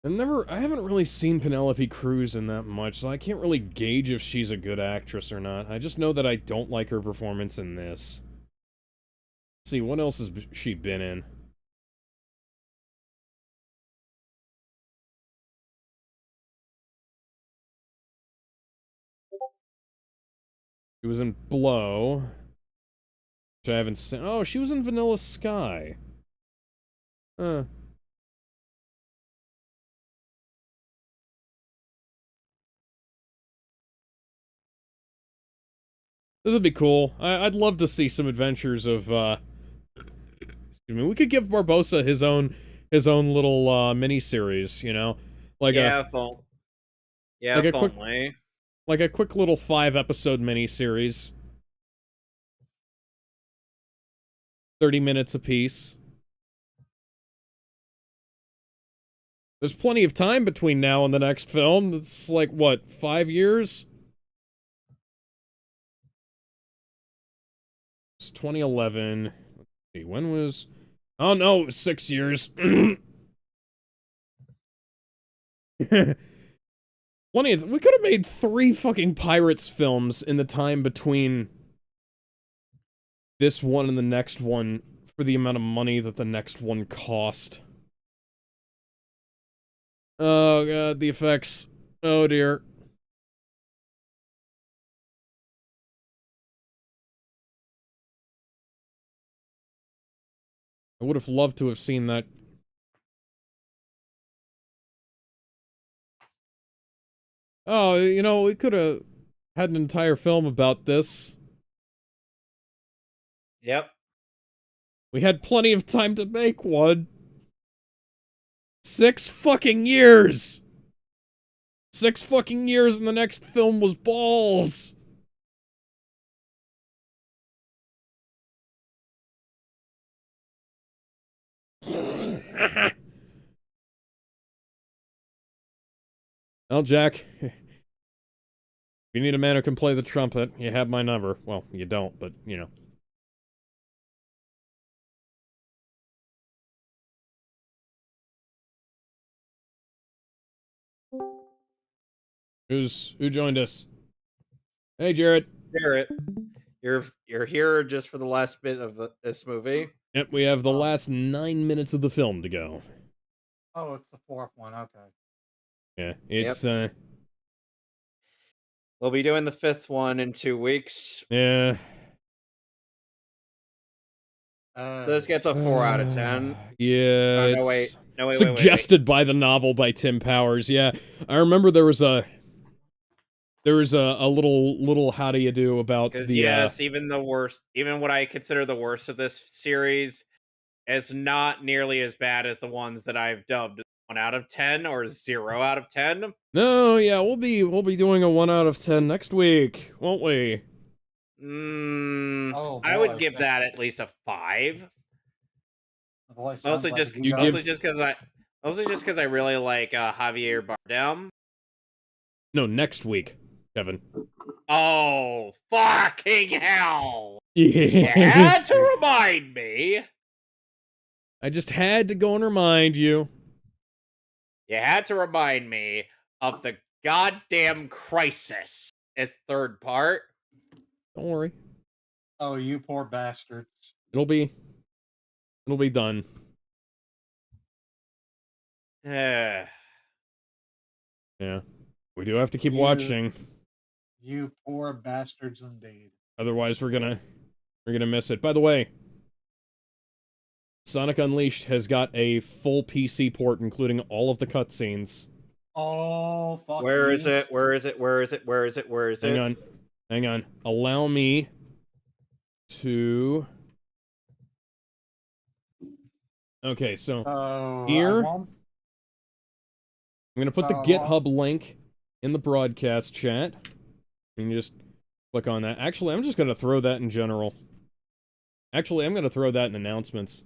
I haven't really seen Penelope Cruz in that much, so I can't really gauge if she's a good actress or not. I just know that I don't like her performance in this. Let's see, what else has she been in? She was in Blow, which I haven't seen. Oh, she was in Vanilla Sky. Huh. This would be cool. I'd love to see some adventures of, excuse me, we could give Barbosa his own little, mini-series, you know? Like yeah, like a quick, Fully. like a quick little 5-episode mini-series. 30 minutes apiece. There's plenty of time between now and the next film. It's like, what, 5 years? It's 2011. Let's see, when was... Oh, no, it was 6 years. Plenty of... We could have made 3 fucking Pirates films in the time between this one and the next one for the amount of money that the next one cost. Oh, God, the effects. Oh, dear. I would have loved to have seen that. Oh, you know, we could have had an entire film about this. Yep. We had plenty of time to make one. 6 fucking years! 6 fucking years and the next film was balls! Well, Jack, if you need a man who can play the trumpet, you have my number. Well, you don't, but, you know. Who joined us? Hey, Jared. Jarrett, you're here just for the last bit of this movie. Yep, we have the last 9 minutes of the film to go. Oh, it's the 4th one. Okay. Yeah, it's, We'll be doing the 5th one in 2 weeks. yeah. This gets a 4 out of 10. Yeah, Oh, no, wait. No, wait, suggested by the novel by Tim Powers. Yeah, I remember there was a little how do you do about Because the yes, even the worst, even what I consider the worst of this series, is not nearly as bad as the ones that I've dubbed 1 out of 10 or 0 out of 10. No, yeah, we'll be doing a 1 out of 10 next week, won't we? Oh, I boy, would give that at least a 5. Mostly just because I really like Javier Bardem. No, next week, Kevin. Oh, fucking hell! Yeah. You had to remind me. I just had to go and remind you. You had to remind me of the goddamn Crisis as 3rd part. Don't worry. Oh, you poor bastards. It'll be done. Yeah. Yeah. We do have to keep watching. You poor bastards indeed. Otherwise we're gonna miss it. By the way, Sonic Unleashed has got a full PC port including all of the cutscenes. Oh, fuck. Where is it? Where is it? Where is it? Where is it? Where is it? Hang on. Allow me to... Okay, so here, I'm going to put the GitHub link in the broadcast chat. You can just click on that. Actually, I'm just going to throw that in general. Actually, I'm going to throw that in announcements.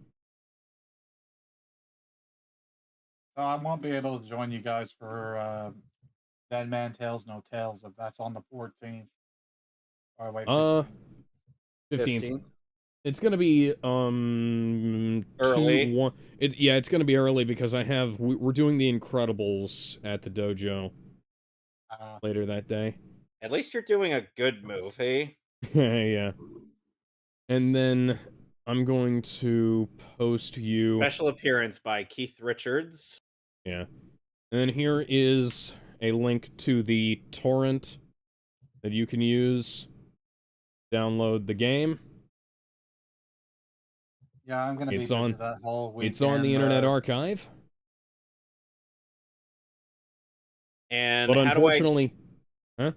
So I won't be able to join you guys for Dead Man Tales No Tales if that's on the 14th. Or wait, 15th. 15th. 15th. It's gonna be Early. 1. It's gonna be early because we're doing The Incredibles at the dojo later that day. At least you're doing a good movie. Yeah. And then I'm going to post you. Special appearance by Keith Richards. Yeah. And then here is a link to the torrent that you can use. Download the game. Yeah, I'm gonna be It's busy on. that whole weekend. It's on the Internet Archive. And But how do I? unfortunately, huh?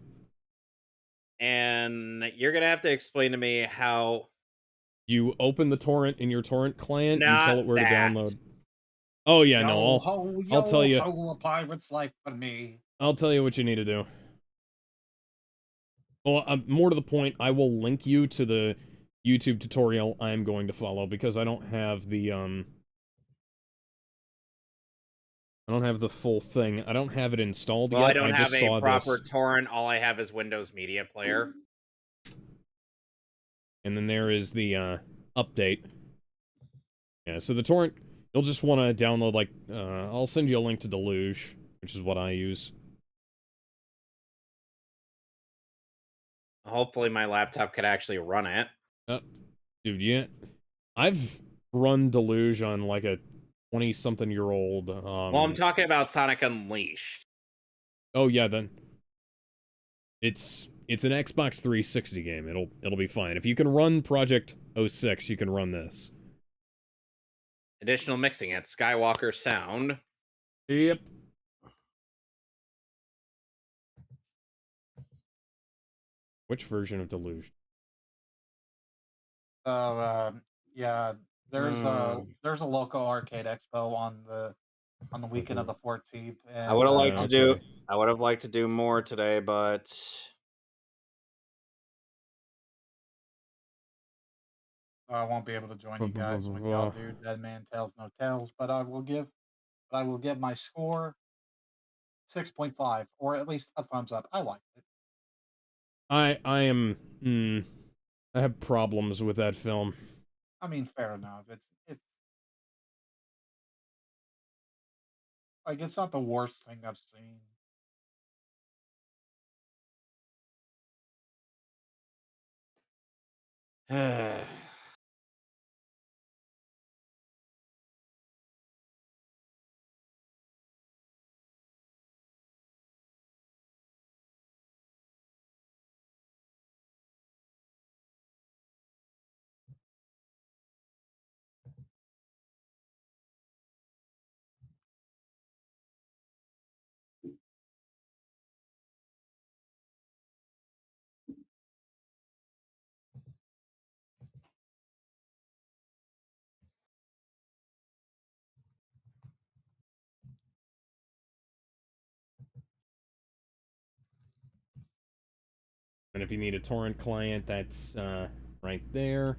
And you're gonna have to explain to me how. You open the torrent in your torrent client. You Not tell it where to that. download. Oh yeah, Yo no, ho, I'll tell you. ho, a pirate's life for me. I'll tell you what you need to do. Well, more to the point, I will link you to the YouTube tutorial I'm going to follow because I don't have the I don't have the full thing. I don't have it installed Well, yet. I don't just have a saw proper this. torrent. All I have is Windows Media Player. And then there is the update. Yeah, so the torrent, you'll just want to download, like, I'll send you a link to Deluge, which is what I use. Hopefully, my laptop could actually run it. Dude, yeah. I've run Deluge on, like, a 20-something-year-old, Well, I'm talking about Sonic Unleashed. Oh, yeah, then. It's an Xbox 360 game. It'll be fine. If you can run Project 06, you can run this. Additional mixing at Skywalker Sound. Yep. Which version of Deluge? Yeah, there's a local arcade expo on the weekend of the 14th. And, I would have liked to do. okay. I would have liked to do more today, but I won't be able to join you guys when y'all do Dead Man Tales No Tales, but I will give my score 6.5, or at least a thumbs up. I liked it. I have problems with that film. I mean, fair enough. It's like it's not the worst thing I've seen. And if you need a torrent client, that's right there.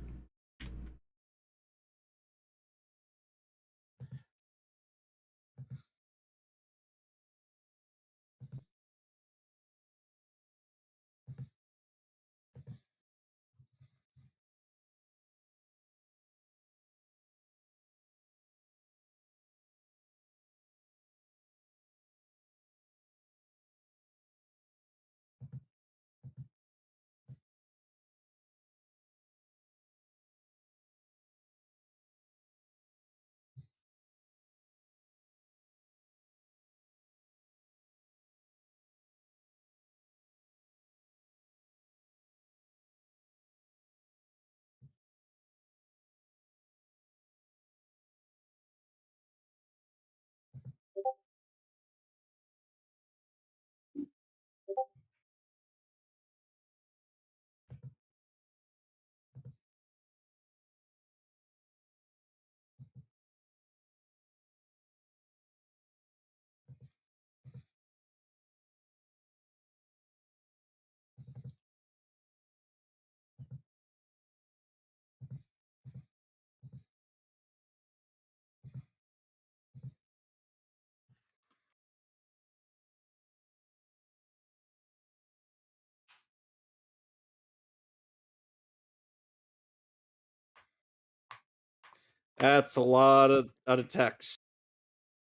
That's a lot of text.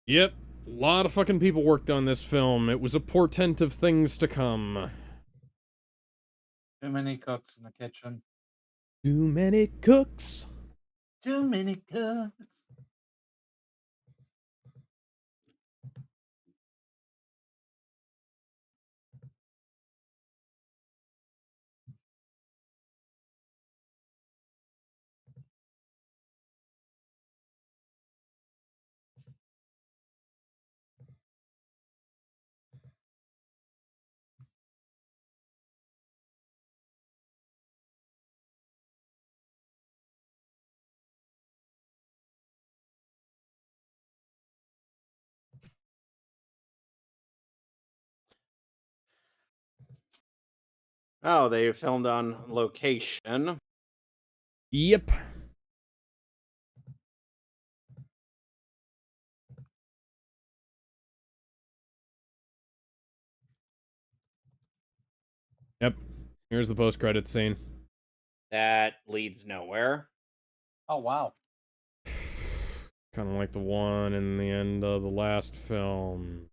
Yep. A lot of fucking people worked on this film. It was a portent of things to come. Too many cooks in the kitchen. Too many cooks. Too many cooks. Oh, they filmed on location. Yep. Yep. Here's the post-credit scene. That leads nowhere. Oh, wow. Kind of like the one in the end of the last film.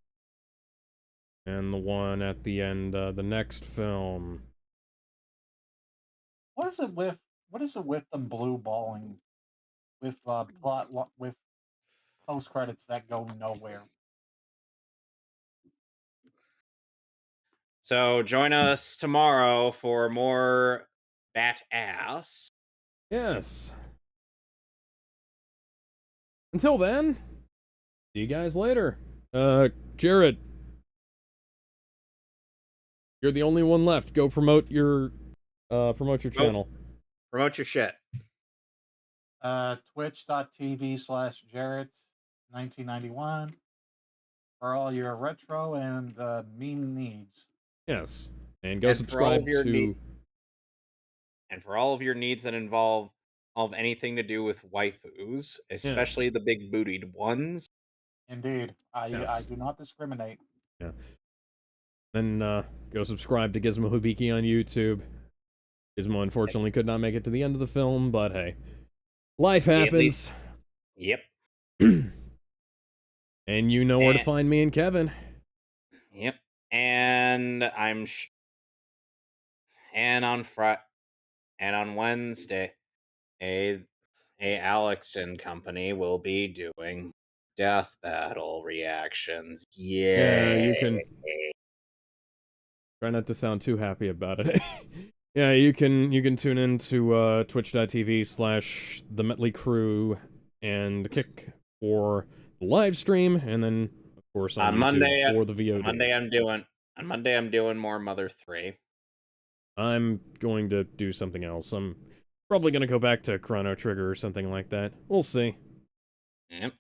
And the one at the end of the next film. What is it with them blue balling with with post credits that go nowhere? So join us tomorrow for more Bat Ass. Yes. Until then, see you guys later. Jared, you're the only one left. Go promote your channel. Promote your shit. Twitch.tv/Jarrett1991 for all your retro and meme needs. Yes. And go subscribe to and for all of your needs that involve anything to do with waifus, especially the big bootied ones. Indeed. I Yes. do not discriminate. Yeah. Then go subscribe to Gizmo Hibiki on YouTube. Gizmo unfortunately could not make it to the end of the film, but hey. Life happens. Yep. And you know where to find me and Kevin. Yep. And and on Wednesday, a Alex and company will be doing Death Battle reactions. Yeah, you Yay. can try not to sound too happy about it. Yeah, you can tune in to twitch.tv/the Metley Crew and kick for the live stream, and then of course on YouTube Monday for the VOD. On Monday I'm doing more Mother 3. I'm going to do something else. I'm probably gonna go back to Chrono Trigger or something like that. We'll see. Yep.